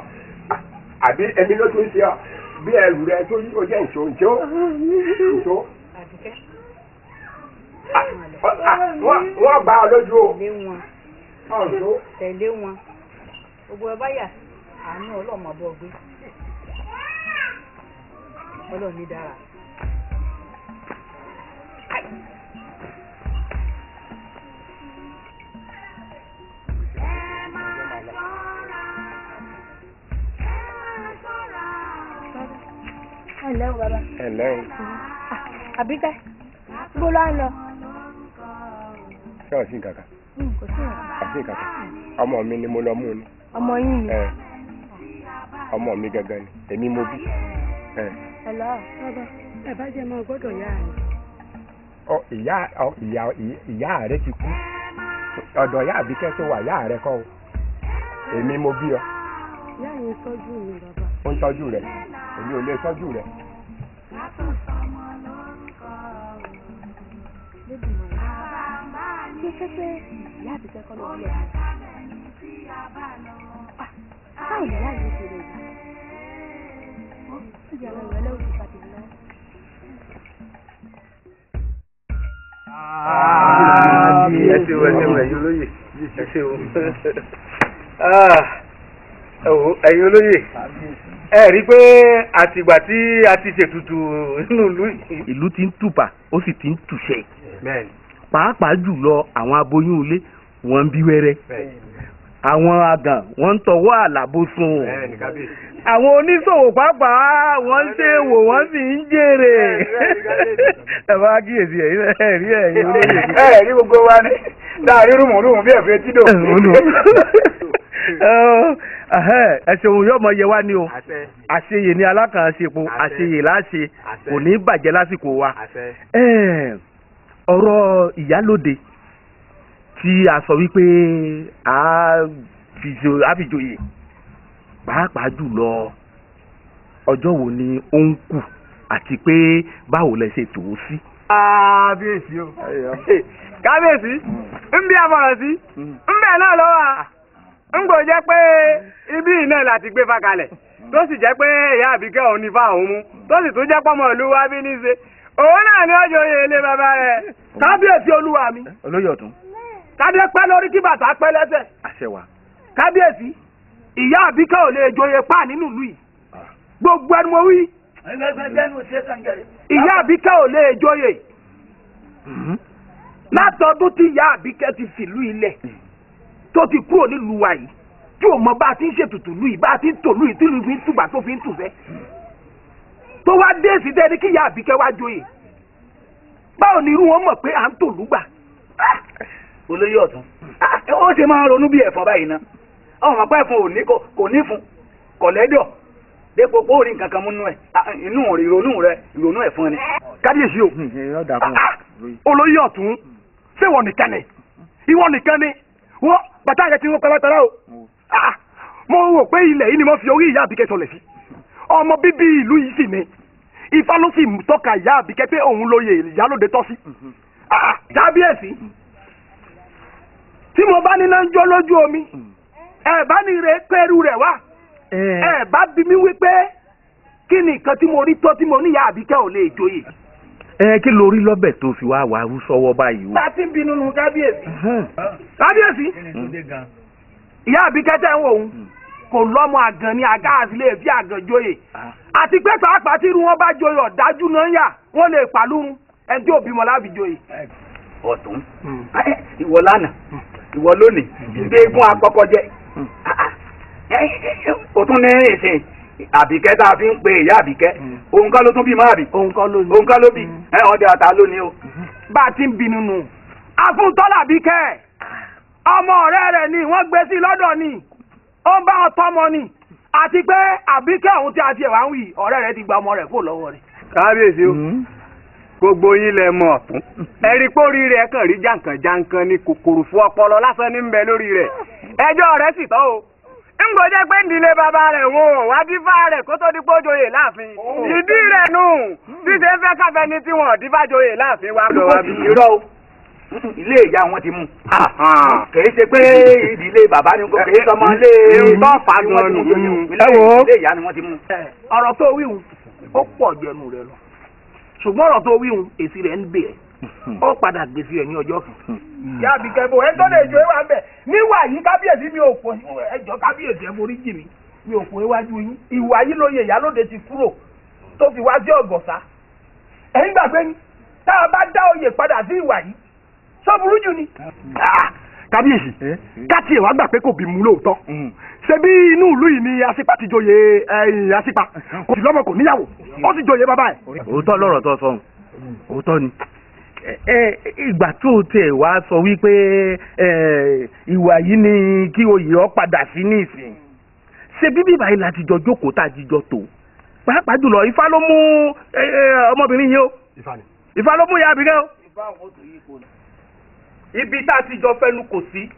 àbí ẹni ló tún ṣe ọ bí ẹrù rẹ tó yí ó jẹ́ ìṣó. Àbíkẹ́. wọ́n bá ọ lójú o. tẹ̀lé wọn gbogbo ẹ báyà àánú ọlọ́mọ bọ́ gbé ọlọ́ọ̀ni dára. Hello, bàbá. Hello. Àbíkẹ́, bó ló ń lọ? Ṣé ọ̀sìn kankan? Kò sí nǹkan. Ọ̀sìn kankan. Ọmọ mi ni mo lọ mú ni. Ọmọ yín ni. Ọmọ mi gangan ni. Èmi mo bí. Hello. Bàbá, ẹ bá jẹ́ máa gbọ́dọ̀ yá rẹ̀. Ìyá rẹ ti kú. Ọ̀dọ̀ ìyá Àbíkẹ́ tó wà ìyá rẹ kọ́ o. Èmi mo bí ọ. Ìyá yẹn ń tọ́jú mi, bàbá. Ó ń tọ́jú rẹ̀. Èmi ò lè tọ́jú rẹ̀. Ṣé pé ìyá Àbíkẹ́ kọ́ ló wọlé ẹ̀? Báwo ni ìyá yẹn ṣe lè yí? Ìyá rẹ̀ rẹ̀ lẹ́wọ̀n ti pàdé náà. ẹ ṣeun ẹ̀yin olóyè ẹ ṣeun ẹ̀yin olóyè ẹ rí i pé àtìgbà tí a ti ṣètùtù nínú ìlú yìí. ìlú ti ń tùbà ó sì ti ń tùṣẹ pàápàá jùlọ àwọn aboyún ilé wọn ń bí wẹ́rẹ́ àwọn àgàn wọn ń tọwọ́ àlàbòsùn àwọn oníṣòwò pàápàá wọ́n ń ṣe wò wọ́n sì ń jèrè ẹ bá kíyèsí ẹ̀yin olóyè. ẹ rí gbogbo wa ní láàrin rúmùrúmù bí ẹ̀fẹ́ tí dò. ẹ ṣeun yóò mọ yẹ wá ní o àṣeyè ni alákànṣepo àṣeyè láṣe kò ní bàjẹ́ lásìkò wa ọ̀rọ̀ ìyálóde tí a sọ wípé a fi joyè pàápàá jùlọ ọjọ́ wo ni ó ń kù àti pé báwo lẹ ṣe tò ó sí. kábíyèsí o kábíyèsí ń bí àmọ̀ràn sí ń bẹ̀ náà lọ́wọ́ ń gbò jẹ́ pé ibi iná láti gbé fakalẹ̀ tó sì jẹ́ pé ìyá Àbíkẹ́ òun ní fáwọn mú tó sì tún jẹ́ pọ́mọ ìlú wa bí ní ṣe òun náà ni ọjọ́ oyè ilé bàbá rẹ̀. kábíyèsí olúwa mi. olóyè ọ̀tún. kádé pẹ́ lórí kí bàtà pẹ́ lẹ́sẹ̀. àṣẹ wa. kábíyèsí ìyá Àbíkẹ́ ò lè joyè pa nínú ìlú yìí gbogbo ẹni mo wí. ìyá Àbíkẹ́ ò lè joyè látọdún tí ìyá Àbíkẹ́ ti fìlú ilẹ̀ tó ti kúrò nílùú wa yìí tí ò mọ bá a ti ń ṣètùtù lù yìí bá a ti ń tò lù yìí tí ìlú fi ń tùgbà tó fi ń tùfẹ́ tó wá dé sí dẹ́ni kí ìyá àbíkẹ́ wá joyè báwo ni irú wọn mọ̀ pé à ń tòlú gbà. olóyè ọ̀tún ó ṣe máa ronú bí ẹ̀fọn báyìí ná ọmọ mọ̀ pé ẹ̀fọn kò ní fún kọ̀lẹ́dọ̀ dépò pé ó rí nǹkan kan mú nú ẹ̀ inú ìrònú ẹ̀fọn ni. kábíyèsí o olóyè ọ̀tún ṣé ìwọ nìkan ni wọ́n bàtà rẹ ti wọ́n pẹ́lẹ́pẹ́lẹ́ o mo rò pé ilẹ̀ yìí ni wọ́n fi orí ìyá àbíkẹ́ sọlẹ̀ sí ọmọ bíbí ìlú yìí sì ni ifá ló sì tọ́ka ìyá àbíkẹ́ pé òun lóye ìyálóde tọ́ sí. kábíyèsí tí mo bá níná ń jó lójú omi ẹ bá ní re pẹ́rù rẹ̀ wá ẹ bá bí mi wípé kí ni nǹkan tí mo rí tó tí mo ní ìyá àbíkẹ́ ò lè joyè. kí lórí lọ́bẹ̀ tó fi wá wàá sọ́wọ́ báyìí o. bá a ti ń bínú nu kábíyèsí. kábíyèsí ìyá àbíkẹ́ tẹ́ ń wò ó kò lọ́mọ àgàn ní àgá àti lè fi àgàn joyè àti pé pàápàá tí irú wọn bá joyè ọ̀dájú náà yà wọ́n lè pàlúrun ẹni tí ò bímọ láfi joyè. ọ̀tún ìwọ lánàá ìwọ lónìí ìgbé eégún àkọ́kọ́ jẹ́ o tún ní ìsìn àbíkẹ́ tá a fi ń pe ìyá àbíkẹ́ òun kọ́ ló tún bí máa bì òun kọ́ ló bí ọdẹ àtà lónìí o. bá a ti ń bínú nù àfúntọ́lá àbíkẹ́ ọmọ ọ̀rẹ́ rẹ̀ ni wọ́n gbé sí lọ́dọ̀ ni ó ń bá ọtọ́ mọ ni àti pé àbíkẹ́ òun tí a ti ẹ̀ wá ń wì ọ̀rẹ́ rẹ̀ ti gba ọmọ rẹ̀ kó lọ́wọ́ rẹ̀. kábíyèsí o gbogbo yín lẹ mọ̀ ọ̀tún ẹ̀rí pórí rẹ̀ kàn rí jàǹkànjàǹkàn ní kòkòrò fún ọpọlọ lásán ní ń bẹ lórí rẹ̀ ẹjọ́ rẹ̀ sì tọ́ o ńgbò jẹ́ pé ìdílé bàbá rẹ̀ wọn ò wá dífá rẹ̀ kó tó di pójoyè láàfin ìdí rẹ̀ nù ṣíṣe fẹ́ káfẹ́ ní tí wọn ò dífá joyè láàfin wa. irọ́ o ilé ìyá wọn ti mú kìí ṣe pé ìdílé bàbá ni kò kìí sọmọ ilé tọ́ọ̀fà ni wọ́n ti mú ilé ìyá ni wọ́n ti mú. ọ̀rọ̀ tó wíhun ó pọ̀ ju ẹnu rẹ̀ lọ ṣùgbọ́n ọ̀rọ̀ tó wíhun èsì rẹ̀ ń bè ẹ́ ó padà gbèsè ẹ̀ ní ọjọ́ kan. ìyá àbíkẹ́ bò ẹ tó lè jó ewa bẹ̀ níwà yìí kábíyèsí mi ò pò ẹjọ́ kábíyèsí ẹ forí jì mí mi ò pò iwájú yín ìwà yìí lóye ìyálóde ti kúrò tó fi wá sí ọ̀gọ̀sá ẹ̀yin gbàgbé ni tá a bá dá oyè padà sí ìwà yìí sọ burú jù ni. kábíyèsí káàtì ẹ̀ wá gbà pé kò bí mú lóòótọ́ ṣe bí inú ìlú yìí ni Asípa ti joyè Asípa kò sí lọ́mọ kò níyàwó ó sì joyè bàbá ẹ̀. òótọ́ lọ́rọ̀ tó sọ òótọ́ ni ìgbà tó tẹ̀ wá sọ wípé ìwà yìí ni kí oyè ọ padà sí ní ìsìn ṣe bíbí báyìí láti jọ jókòó tá a jíjọ tó pàápàá jùlọ Ifá ló mú ọmọbìnrin yìí o Ifá ló mú ìyá àbíkẹ́ o. ibi tá a ti jọ fẹnu kò sí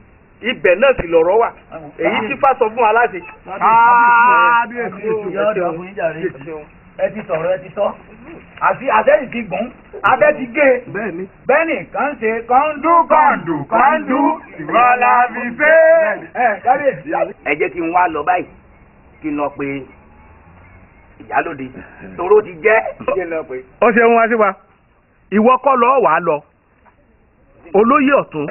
ibẹ̀ náà sì lọ̀rọ̀ wà èyí tí Ifá sọ fún wa láti. ẹ ti sọ̀rọ̀ ẹ ti tọ́ àti àtẹ́yìn ti gùn abẹ́ ti gé bẹ́ẹ̀ni kan ṣe kọ́ńdú ìwọ́lá fi fẹ́. ẹ jẹ́ kí n wá lọ báyìí kí n lọ pé ìyálóde toró ti jẹ́. ó ṣe ń wá sí wa ìwọ kọ́ lọ wà á lọ olóyè ọ̀tún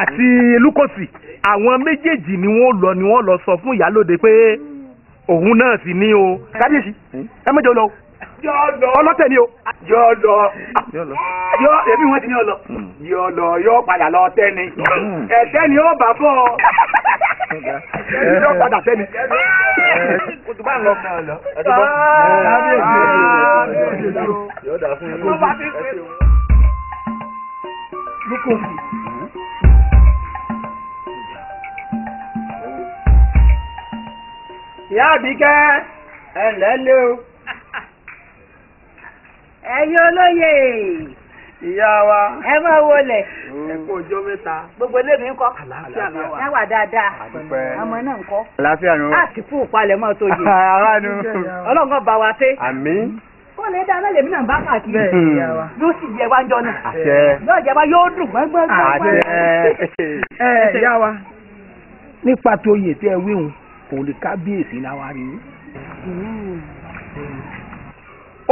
àti Lúkòsì àwọn méjèèjì ni wọ́n lọ sọ fún ìyálóde pé òun náà sì ní o. kábíyèsí ẹ mẹ́jọ lọ ọlọ́tẹ̀ ni o. yọ ẹbí wọn ti ní ọlọ yọ padà lọ tẹni ẹtẹ ni ó bà fọ. yọ padà tẹni. Lúkòsì. ìyá àbíkẹ́ ẹ ǹlẹ́ lé o. ẹ̀yin olóyè ìyá wa. ẹ máa wọlé. ẹ kú ọjọ́ mẹ́ta. gbogbo eléyìí ń kọ́. àlàáfíà la wà. ẹ wà dáadáa. ọmọ náà ń kọ́. àlàáfíà ni o. a ti fún ìpalẹ̀ mọ́ tó yẹ. ara nu. ọlọ́ngàn bá wa ṣe. àmín. kó lè dáná lèmi náà bá káàkiri. yóò sì jẹ wájọ náà. àṣẹ. yóò jẹ wá yóò dùn gbọ́ngbọ́n. àṣẹ. ìyá wa nípa tó yè tí ẹ wíhun òun lè kábíyèsí láwa rí i.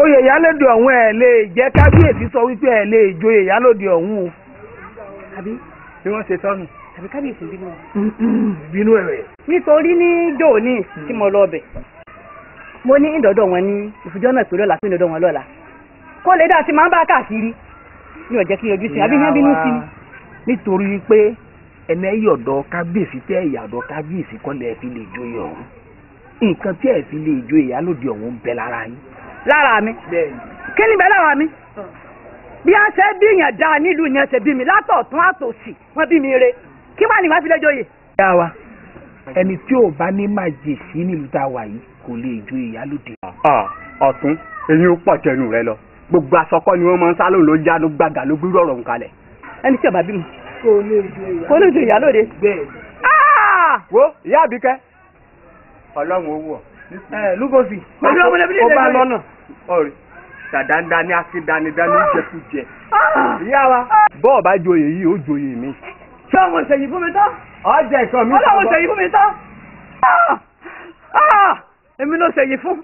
oyè ìyálóde ọ̀hún ẹ̀ lè jẹ́ kábíyèsí sọ wípé ẹ̀ lè joyè ìyálóde ọ̀hún o. àbí bí wọ́n ṣe tọ́nu. àbí kábíyèsí bínú. bínú ẹ̀rẹ̀. nítorí ní dòní tí mo lọ bẹ̀ mo ní ìdọ̀dọ̀ wọn ní ìfújọ́ náà pé lọ́la pé ìdọ̀dọ̀ wọn lọ́la kó lè dá sí máa ń bá káàkiri ní ọ̀jẹ́ kí ojú sí àbí yẹn bínú sí ni. nítorí pé ẹnẹ yọ̀dọ̀ kábíyèsí tẹ́ ìyàdọ̀ kábíyèsí kọ́ lẹ́ẹ̀ fi lè joyè ọ̀hún. nǹkan tí ẹ fi lè jo ìyálòdì ọ̀hún bẹ lára yín. lára mi kí ni bẹ lára mi bí a ṣe bí yàn dáa nílùú yẹn ṣe bí mi látọ̀tún àtòsì wọ́n bí mi re kí wàá ní wàá fi lè joyè. ìyá wa ẹni tí ò bá ní májèṣí nílùú tá a wà yìí kò lè jo ìyálòdì. ọ̀tún eyín ó pọ̀ jẹnu rẹ lọ gbogbo asọkọ ni wọ́n máa ń sá lóun ló jánu gbàgà ló gbúrò ọ̀rọ̀ nǹkalẹ̀. ẹni tí ò bá bí mi kò lè jo ìyálòdì. wo ìyá àbíkẹ́ ọlọ́run owó lúgọ́sì ó bá lọ́nà ọ̀rẹ́ dàdáńdání akíndánidání jẹkújẹ. ìyá wa bọ́ọ̀ bá joyè yìí ó joyè mi. ṣé ọmọ ṣèyí fún mi tán. ọjà ìkan mi. ọlọ́run ṣèyí fún mi tán. èmi ló ṣèyí fún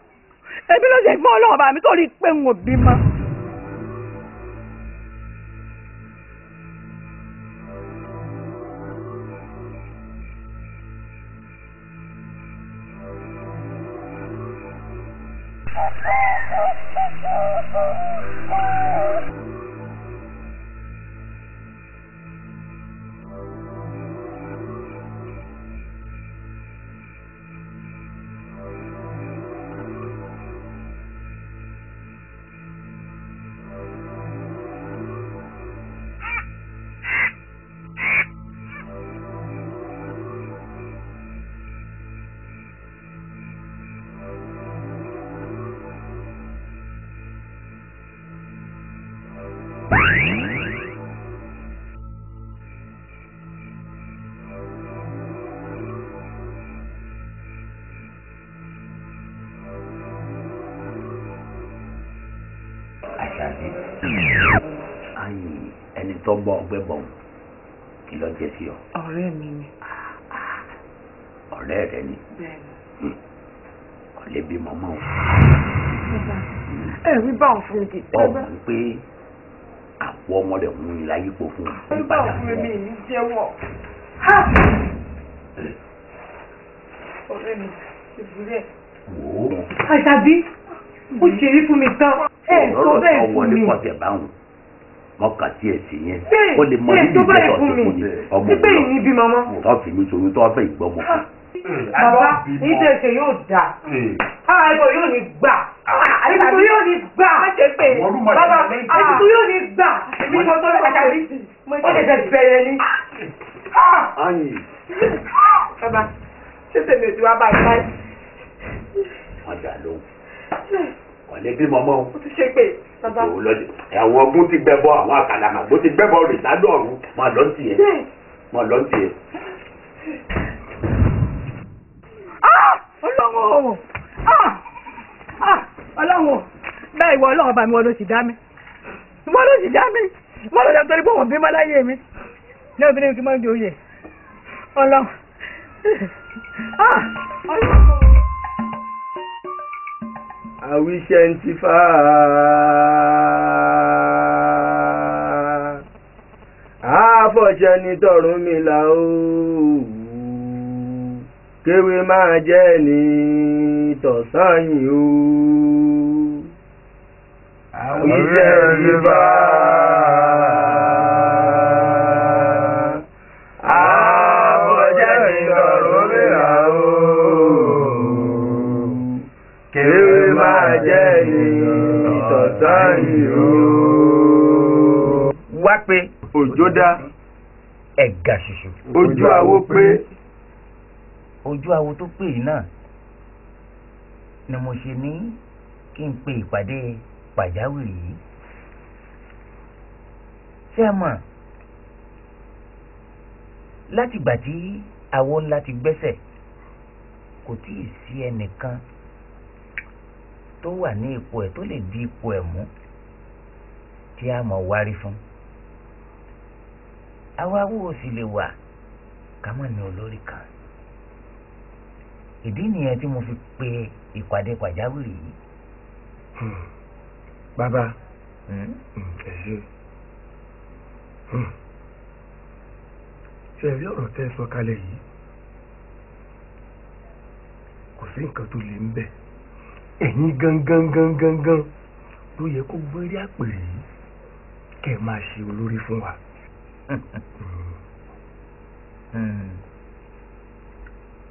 ọlọ́run bá mi tó rí pé ń wò bímọ. ẹni tó bọ ọgbẹ́ bọ̀ kí ló jẹ́ sí ọ. ọ̀rẹ́ mi ni. ọ̀rẹ́ rẹ ni. bẹ́ẹ̀ni. ọ̀lẹ́ bí mọ́mọ́ o. ẹ̀rí bá òun fún mi kì í tẹ́ bá. ọ̀hún pé àpò ọmọ rẹ̀ ń rin láyé pò fún un. ẹ̀rí bá òun fún mi ní jẹ́wọ́. ọ̀rẹ́ mi ìbúrẹ́. wò ó. àṣàbí ó ṣe rí fún mi tán. ẹ̀ tó bẹ́ẹ̀ fún mi. ọ̀rọ̀ tó wọlé kọ̀tẹ̀ báwọn mọ́kà tí ẹ̀ sì yẹn ó lè mọ níbi ìgbẹ́ tó ti fún mi ọmọ ìgbẹ́ yìí níbi mọ́mọ́. tó fi mi sọ̀rọ̀ tó fẹ́ ìgbọ́mọ fún. bàbá ní tẹ̀sẹ̀ yóò dà àìbọ̀ yóò ní gbà àìbọ̀ yóò ní gbà bàbá àìbọ̀ yóò ní gbà èmi mo tó lọ́wọ́ kàrí sí ó lè fẹ́ bẹ̀rẹ̀ ni. bàbá ṣé tèmi ò ti wá bá ìgbà yìí. wọ́n dà lóhùn ọ̀lẹ́ bí mọ́mọ́ o. ó ti ṣe pé bàbá. àwọn ogun ti gbẹ́bọ àwọn àkàlàmàgbò ti gbẹ́bọ rè sádọ̀ ọ̀run máa lọ sí ẹ máa lọ sí ẹ. ọlọ́run bẹ́ẹ̀ ìwọ ọlọ́run bá mi wọ́n ló ti dá mi wọ́n ló ti dá mi wọ́n ló dá torí pé wọ́n bí mọ́ láyé mi ní obìnrin kí n máa ń di oyè ọlọ́run. àwíṣẹ́ ń ti fà á àfọ̀ṣẹ́ ní tọ̀run mi là ó kéwé máa jẹ́ ní tọ̀sán yìí ó àwíṣẹ́ ń ti fà á àfọ̀ṣẹ́ ní tọ̀run mi là ó kéwé máa jẹ́ ní tọ̀sán yìí ó. wá pé òjò dá ẹ̀gà ṣoṣo. ojú àwo pé ojú awo tó pè yìí náà ni mo ṣe ní kí n pe ìpàdé pàjáwìrì yìí. ṣé ẹ mọ̀ látìgbà tí awo ńlá ti gbẹ́sẹ̀ kò tí ì sí ẹnìkan tó wà ní ipò ẹ̀ tó lè di ipò ẹ̀ mú tí a mọ̀ wárí fún. àwa wo sì lè wà ká mọ̀ ní olórí kan. ìdí nìyẹn tí mo fi pe ìpàdé pàjáwìrì yìí. bàbá ẹ ṣe rí ọ̀rọ̀ tẹ́ sọ kalẹ̀ yìí kò sí nǹkan tó lè ń bẹ̀ ẹ̀yin gangan ló yẹ kó gbérí àpèrè yìí kẹ́ ẹ máa ṣe olórí fún wa.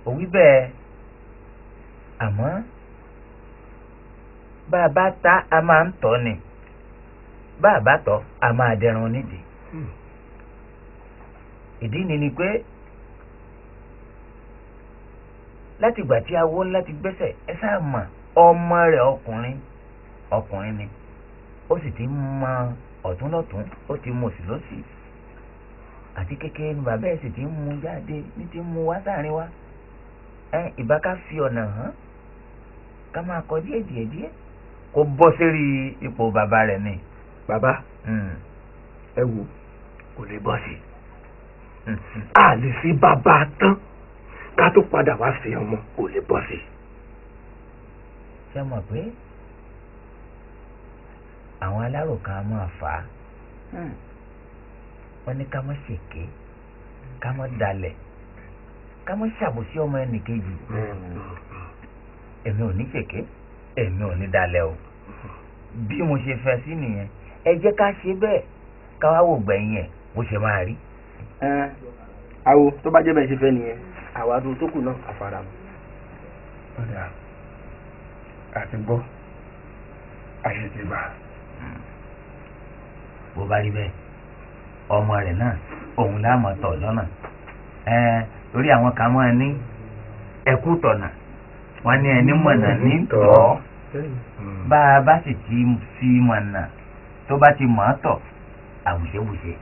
òwí bẹ́ẹ̀ àmọ́ bá a bá ta a máa ń tọ́ ni bá a bá tọ́ a máa dẹran nídìí. ìdí ni pé láti ìgbà tí awo ńlá ti gbẹ́sẹ̀ ẹ sáà mọ̀ ọmọ rẹ̀ ọkùnrin ni ó sì ti mọ ọ̀tún lọ́tún ó ti mọ̀ sí lọ́sì àti kékeré ni bàbá ẹ̀ sì ti ń mú jáde ní ti mú wá sáàrin wa ìbá ká fi ọ̀nà hàn ká máa kọ díẹ̀ kó bọ́ sérí ipò bàbá rẹ̀ ni. bàbá ẹ wo kò lè bọ́ sí a lè fi bàbá tán ká tó padà wá sí ọmọ kò lè bọ́ sí. ṣé mọ̀ pé àwọn aláròkà máa fà á wọ́n ní ká má ṣèké ká má dalẹ̀ ká má ṣàbòsí ọmọ ẹnìkejì èmi ò ní ṣèké èmi ò ní dalẹ̀ o bí mo ṣe fẹ́ sí nìyẹn ẹ jẹ́ ká ṣe bẹ́ẹ̀ ká wá wò gbẹ̀yìn ẹ̀ bó ṣe máa rí. àwo tó bá jẹ́ bẹ́ẹ̀ ṣe fẹ́ nìyẹn àwa tó kù náà àfaramọ́. ọ̀dà àti gbọ́ àṣetì gbà. bó bá rí bẹ́ẹ̀ ọmọ rẹ̀ náà òun láàmú tọ̀ lọ́nà torí àwọn kan máa ní ẹkú tọ̀nà wọ́n ní ẹni mọ̀nà ní tọ́ bá a bá sì ti fi mọ̀nà tó bá ti mọ̀ ọ́ tọ̀ àwùṣewùṣe.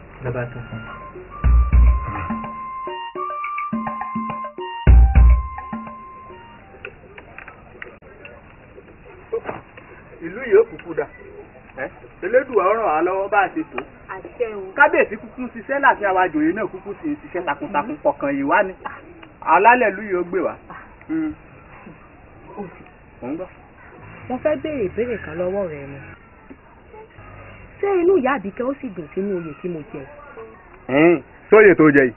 ìlú yìí ó kúkú dà elédùn ọ̀ràn wa lọ́wọ́ bá a ṣe tó. kábíyèsí kúkú ń ṣiṣẹ́ láti àwọn àjòyè náà kúkú sì ń ṣiṣẹ́ takuntakun kọ̀ọ̀kan yìí wá ní alálẹ̀ ìlú yìí ó gbé wá. wọ́n fẹ́ béèrè ìbéèrè kan lọ́wọ́ rẹ̀ ni ṣé inú ìyá àbíkẹ́ ó sì dùn sínú oyè tí mo jẹ. sóyè tó jẹ yìí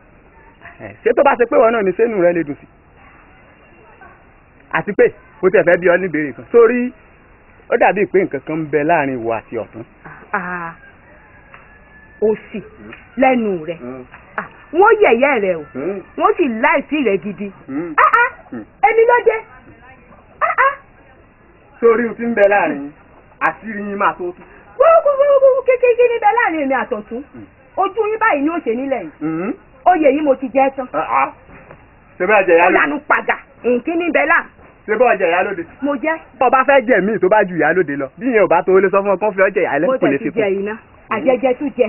ṣé tó bá ṣe pé wọn náà ní sẹ́nu rẹ lè dùn sí. àti pé mo tẹ̀ fẹ́ bí ọ ní ìbéèrè kan sórí ó dàbí pé nǹkan kan ń bẹ láàrin ìwọ àti ọ̀tún. òsì lẹ́nu rẹ̀ wọ́n yẹ̀yẹ́ rẹ̀ o wọ́n sì láìsí rẹ̀ gidi ẹni ló dé. sórí ohun tí ń bẹ láàrin àṣírí yín máa tó tú. gbogbo kékeré níbẹ̀ láàrin èmi àtọ̀tún ojú yín báyìí ni ó ṣe nílẹ̀ yìí oyè yìí mo ti jẹ́ tán. ṣé bá jẹ ìyálóde. ó lànà padà nǹkan níbẹ̀ là. ṣé bá jẹ ìyálóde. mo jẹ́. tó bá fẹ́ jẹ míì tó bá ju ìyálóde lọ bí ìyẹn ò bá tó lé sọ fún ọ kó fi ọ jẹ ìyálẹ́ kò lè ṣe fún. mo tẹ̀ ti jẹ iná àjẹjẹ tún jẹ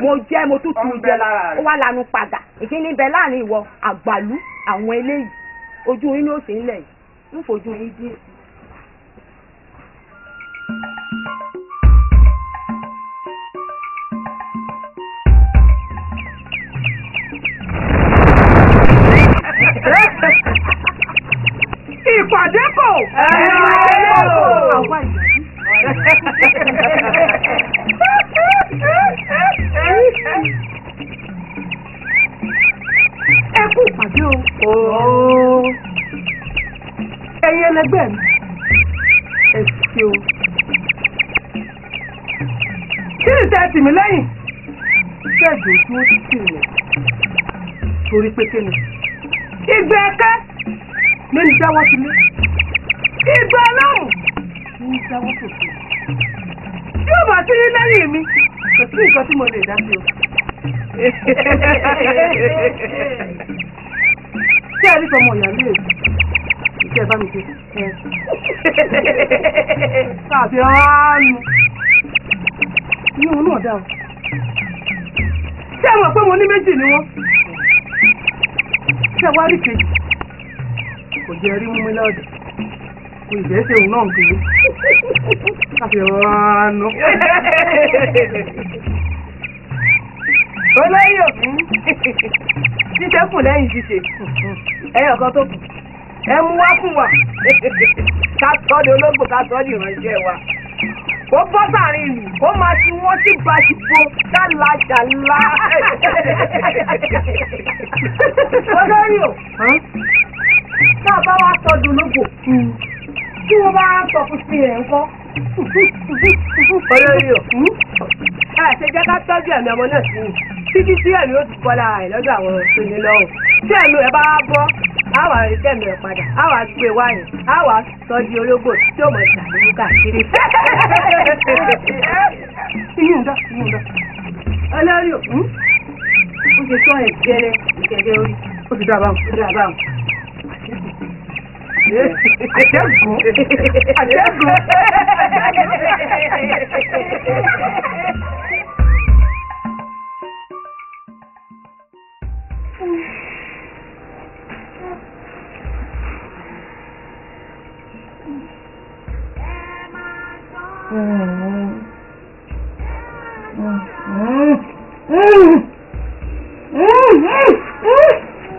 mo jẹ́ mo tún tún jẹ ó wá lànà padà nǹkan níbẹ̀ láàrin ìwọ àgbàlú àwọn eléyìí ojú yín ni ó ṣe nílẹ̀ yìí ń fojú yín díẹ̀. ìpàdé kò. àwa ẹ kú ìpàdé o. ẹ̀yin ẹlẹgbẹ́ mi ẹ ṣeun. kí ni tẹ́ tì mí lẹ́yìn? ṣẹ́ẹ̀dì ojú ó tì mí torí pé kí ni ìgbẹ́ ẹ̀kẹ́ ní ń jáwọ́ sílé ìgbẹ́ ọlọ́run ní ń jáwọ́ sòfin tí ó bá sí ní lẹ́yìn mi kò sí nǹkan tí mo lè dá sí o. ṣé ẹ rí sọmọ ìyàlú èyí ìṣe bá mi ṣe káàfin ọ̀hánu ní òun náà dá o. ṣé ẹ mọ̀ pé mo ní méjì ni wọ́n ṣé wá rí kejì kò jẹ́ rí mú mi lọ́dọ̀ kò ìjẹ́ ṣe òun náà ń kiri káfí ọ̀rọ̀ olóyè òfin ṣíṣe kù lẹ́yìn ṣíṣe ẹyọ kan tó kù ẹ mú wá fún wa ká tọ́ di ológbò ká tọ́ di ìrànjẹ́ wa kó bọ́ sàárín ìlú kó máa ti wọ́n sí gbajúgbò kálàjàlá. olóyè o tá a bá wá tọ́jú ológbò tí wọ́n bá sọ fún sí ẹ̀ ń kọ́. olóyè o ẹ ṣe jẹ́ ká tọ́jú ẹ̀mí ọmọ náà sí títí tí ẹ̀mí ó ti bọ́ lára ẹ̀ lọ́dọ̀ àwọn tó ní lọ́rùn tí ẹ̀mí ẹ̀ bá bọ́ àwa ìdẹ́mẹ̀ padà àwa gbé wá yẹn àwa sọ di ológbò tí ó mọ̀ ìṣàlùmí káàkiri. Iyún dá. Olórí ò ó ṣe tọ́ ẹ̀ jẹ́rẹ́ ìṣẹ̀lẹ̀ orí. Ó ti dá báwọn. Àjẹ́gùn.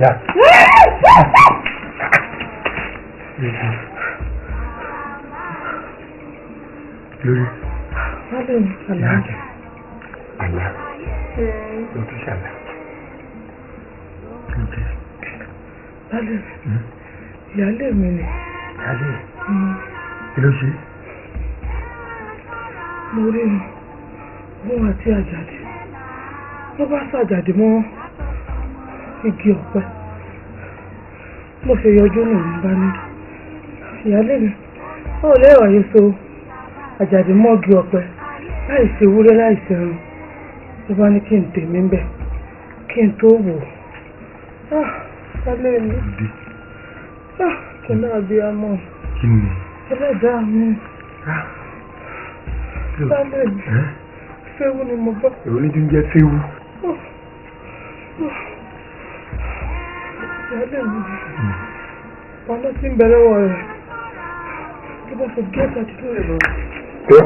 Ya. Lórí. Àlá. Ló tún ṣàlá. Lálẹ́ ìyálé mi ni. Ìyálé. Kí ló ṣe? Mo rí wọn àti Àjàdí. Wọ́n bá ṣàjàdí mọ́ igi ọ̀pẹ. Mo ṣe yọjú nù ní bá ní. Ìyálé mi, ó lé ọ̀yẹ́ so Àjàdí mọ́ igi ọ̀pẹ láìsí ewúrẹ́ láìsí ẹran. Ló bá ní kí n tèmi ń bẹ̀ kí n tó wò. Lálẹ́ mi. Kí náà bí a mọ̀. Kí ni? Ẹlẹ́dàá mi. Lálẹ́ mi. Féwú ni mo gbọ́. Èrò ní ti ń jẹ́ féwú. Ìyálé mi. Pàlọ́ tí ń bẹ lọ́wọ́ rẹ̀. Tó bá fi gẹ́ẹ̀tà tí tó rẹ̀ lọ. Tẹ́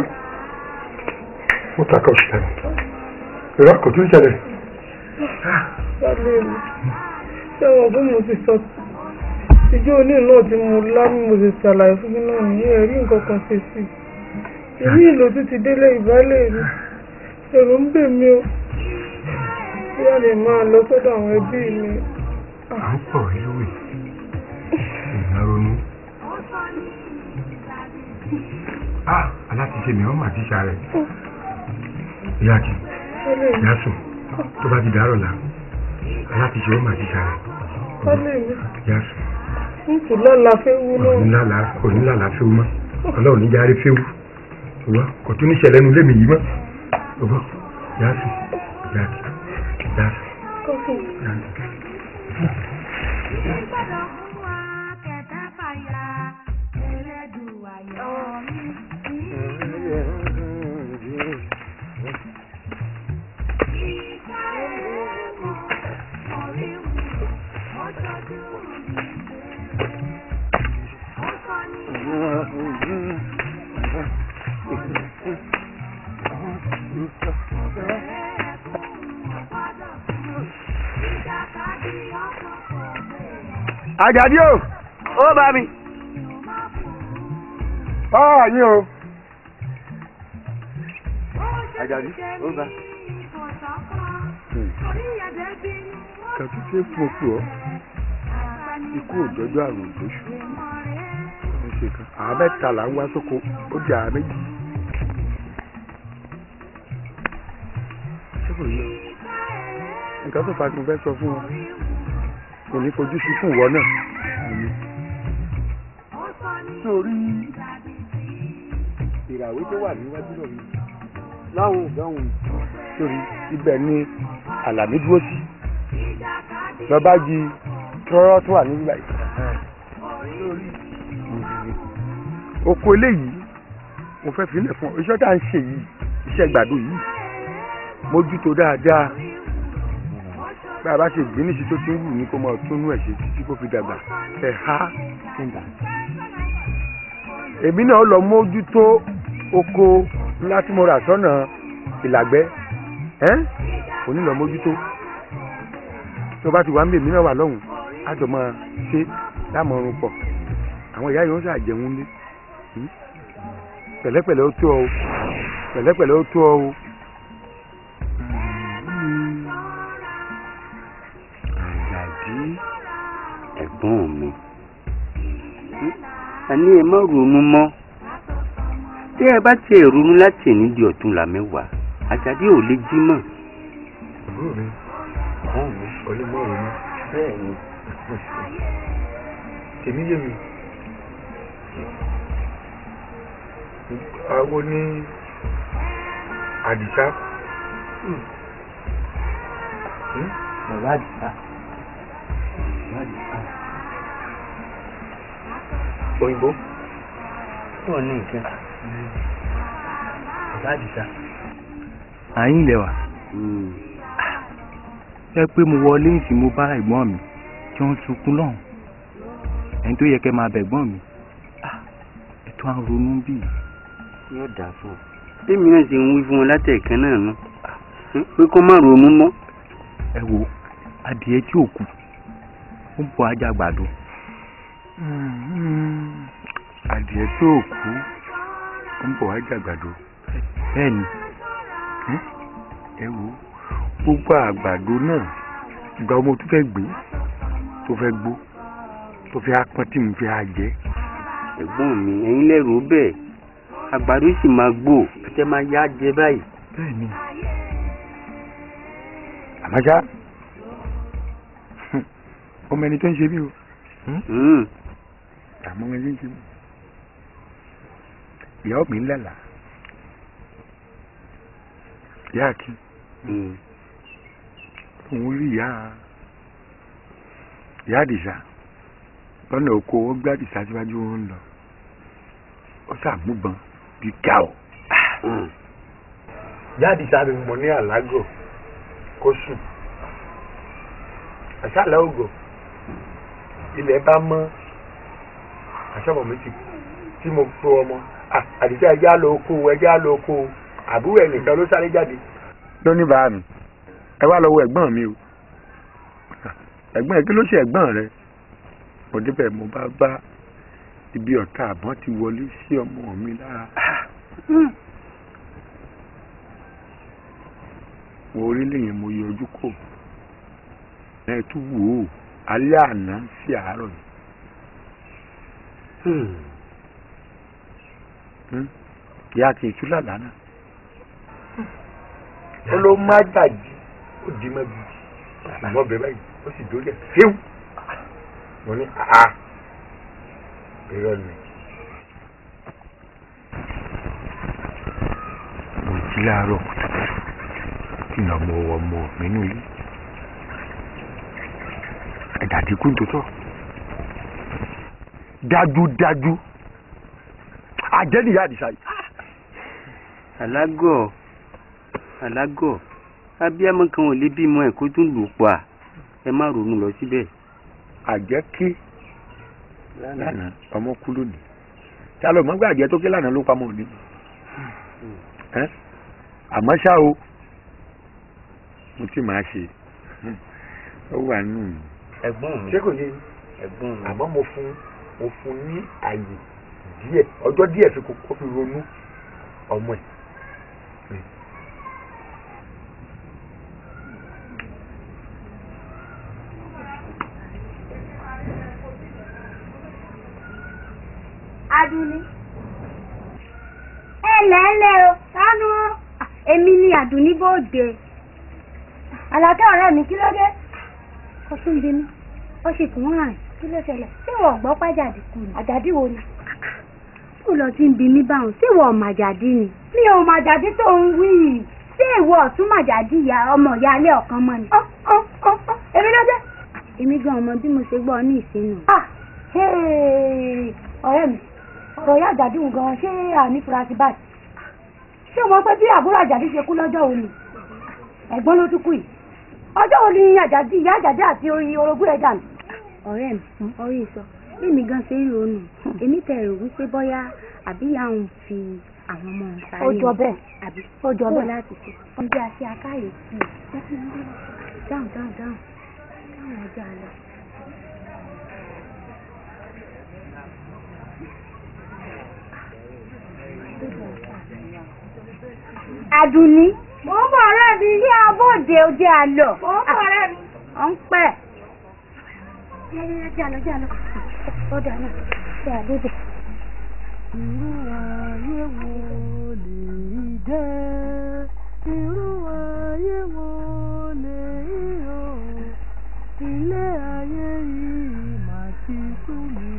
mo ta kọ́ ṣẹlẹ̀. Ìrọ̀ kò tún ṣẹlẹ̀. Lálẹ́ mi. Ṣé wọn fún mo ti sọ ìjọ oní náà tí mo lá ní mo ti ṣàlàyé fún mi náà ní ẹ̀rí nǹkan kan ṣe sí i. Èmi ìlò tún ti délé ìbálẹ̀ mi. Èrò ń bè mí o. Bí a lè máa lọ sọ́dọ̀ àwọn ẹbí mi. À ń pọ̀ ìlúwẹ̀. Ìyá ronú. Aláti ṣe mi, wọ́n máa díṣà rẹ̀. Ìyá kì. Ìyá sùn. Tó bá ti dárọ̀ là. Aláti ṣe wọ́n máa díṣà rẹ̀. Ìyá sùn. Nítorí lálàá féwú náà. Onílàlà féwú mọ́. Ọlọ́run ní járe féwú. Ìwọ́ kò tún ní ṣẹlẹ̀ nu lémi yìí mọ́. Ìwọ́ ìyá sùn. Ìyá kì. Ìyá sùn. Ìyá sùn. Àjàdí o, ó bá mi. Yín o. Àjàdí, ó bá. Kàtí ṣe fún òkú ọ. Ikú òjọ́jọ́ àrùn òjòṣù. Àwọn mẹ́ta là ń wá sóko, ó di àwọn méjì. Ṣé kò yẹ o? Nǹkan tó fa kí mo fẹ́ sọ fún wọn. Kò ní fojú sí fún ìwọ náà. Sórí ìràwé tó wà níwájú rẹ̀ yìí. Láwọn sórí ibẹ̀ ni Àlàmí dúró sí. Lọ́ba jí tọ́rọ́ tó wà nígbà yìí. Oko eléyìí mo fẹ́ fi lẹ̀ fún ọ. Iṣẹ́ tá à ń ṣe yìí, iṣẹ́ gbàdo yìí, mójútó dáadáa. Bá a bá ṣe gbé níṣẹ́ tó ti ń wù ní kó máa túnú ẹ̀ ṣe títí kó fi dàgbà ẹ̀ há fúnda. Èmi náà lọ mójútó oko ńlá tí mo rà sọ́nà Ìlàgbẹ́. Òní lọ mójútó. Tó bá ti wá ń bè mí náà wà lọ́hùn, á jọ máa ṣe lámọ̀rún pọ̀. Àwọn ìyá yìí wọ́n ṣàjẹun lé. Pẹ̀lẹ́pẹ̀lẹ́ ó tó ọ o. Pẹ̀lẹ́pẹ̀lẹ́ ó tó ọ o. Ẹ̀gbọ́n mi, àní ẹ má ronú mọ́. Tí ẹ bá tiẹ̀ ronú láti ẹni di ọ̀túnla mẹ́wàá, Àjàdí ò lè jí mọ́. Àbúrò mi, ò lè mọ̀ ronú. Bẹ́ẹ̀ ni. tèmi yé mi. Àwọn ní Àdìsá. Bàbá Àdìsá. Òyìnbó. Ó ní nǹkan. Bàbá Àdìsá. Àyín lẹ́wà. Ṣé pé mo wọlé ìsìn mo bá ẹ̀gbọ́n mi tí wọ́n ń sunkún lọ́hùn. Ẹni tó yẹ kẹ́ máa bẹ̀gbọ́n mi. Ètò à ń ronú bí. Yóò dà fún ọ. Èmi náà ti ń wí fún wọn látẹ̀ẹ̀kan náà nù. Pé kó má ronú mọ́. Ẹ wo adìẹ tí ò kú ó ń bọ ajá àgbàdo. Adìẹ tí ò kú ó ń bọ ajá àgbàdo. Bẹ́ẹ̀ni. Ẹ wo gbogbo àgbàdo náà ìgbà ọmọ tó fẹ́ gbé tó fẹ́ gbó tó fẹ́ apọ́n tí mo fẹ́ jẹ. Ẹ̀gbọ́n mi ẹ̀yin lẹ́rù bẹ́ẹ̀ àgbàdo sì máa gbó tẹ́ máa yá jẹ báyìí. Bẹ́ẹ̀ni. Àmọ́ṣá ọmọ ẹni tó ń ṣe bí o. Àmọ́ ọmọ ẹni tó ń ṣe bí. Ìyàwó mi ń lálàá. Ìyá Akin. Òun rí ìyá Àdìsá lọ́nà oko ó gbé Àdìsá síwájú wọn ń lọ. Ó sàmúbọn bí gáò. Ìyá Àdìsá ni mo ní àlágò kó sùn. Àṣàlẹ̀ ògò ilẹ̀ bá mọ́ àṣọ́mọ̀ mi tí mo tó ọmọ. Àdìsá ẹjẹ́ á lọ oko àbúrò ẹnìkan ló sáré jáde. Lóní bá mi ẹ wá lọ́wọ́ ẹ̀gbọ́n mi o. Ẹ̀gbọ́n ẹ kí ló ṣe ẹ̀gbọ́n rẹ? Mo débẹ̀ mo bá ibi ọ̀tá àbọ̀n ti wọlé sí ọmọ mi lára. Mo orílẹ̀ yẹn mo yọjú kò. Ẹ tún wò ó alẹ́ àná sí àárọ̀ yìí. Ìyá kì í tú lálàá náà. Ó ló má gbàgbé ó di mọ́ bí ìwọ́n bẹ̀rẹ̀ báyìí ó sì dórí ẹ̀ fíw. Mo ní irọ́ ni. Mo jí láàárọ̀ kí n lọ mọ ọmọ mi nínú ilé. Ẹ̀dàdí kú tó tọ̀. Dájúdájú àjẹ́ nìyá Àdìsá yìí. Alágọ̀ abiyamọ kan ò lè bímọ ẹ̀ kó tún lù pa ẹ má ronú lọ síbẹ̀. Àjẹ́ ké lánàá ọmọ kú lónìí tí a lọ mọ́ gbé àjẹ́ tó ké lánàá ló pamọ́ òní. Àmọ́ ṣá o mo ti máa ṣe ó wà nù mí. Ẹ̀gbọ́n mi ṣé kò yé ẹ̀gbọ́n mi àmọ́ mo fún ní àyè díẹ̀ ọjọ́ díẹ̀ fi kókó fi ronú ọmọ ẹ̀. Adúní. Ẹlẹ́ẹ̀lẹ́ o, sánú o. Èmi ni Àdùnní bóde. Àlàkẹ́ ọ̀rẹ́ mi kí ló dé? Ó tún bí mi. Ó sì tún ràn kí ló ṣẹlẹ̀? Ṣé ìwọ gbọ́ pàjáde kù ni? Àjàdí wo ni? Kò lọ tí ń bi mí báwọn. Ṣé ìwọ màjàdí ni? Mi ò màjàdí tó ń wí yìí. Ṣé ìwọ ọ̀tún màjàdí ìyá ọmọ ìyá alẹ́ ọ̀kan mọ́ ni? Èmi ló dé? Èmi gan ọmọ bí mo ṣe gbọ́ ní ìsinú. Ọ̀rẹ́ mi. Ọ̀rọ̀ ìyá Àjàdí wù gan-an ṣé àní furasí báyìí? Ṣé o mọ̀ pé bí àbúrò Àjàdí ṣe kú lọ́jọ́ òní? Ẹ̀gbọ́n ló tún kú yìí. Ọjọ́ òní ìyá Àjàdí àti orogún ẹ̀ dànù. Ọ̀rẹ́ mi, orí sọ, èmi gan ṣe ń ronú. Èmi tẹ̀rù wípé bọ́yá àbí àwọn fi àwọn ọmọ sáré. Ó jọ bẹ́ẹ̀. Àbí ó jọ bẹ́ẹ̀ láti ṣe. Ọjọ́ àti akáyè sí i. Dáhùn ọjọ́ àlọ́. Àdùnní. Mo ń bọ̀ ọ̀rẹ́ mi ní abóde ojú àlọ́. Mo ń bọ̀ ọ̀rẹ́ mi. Ó ń pẹ́. Jálọ. Ó dáná. Ṣé àdóde? Irú ayé wo lè jẹ́? Irú ayé wo lè yọ? Ilé ayé yìí mà ti sú mi.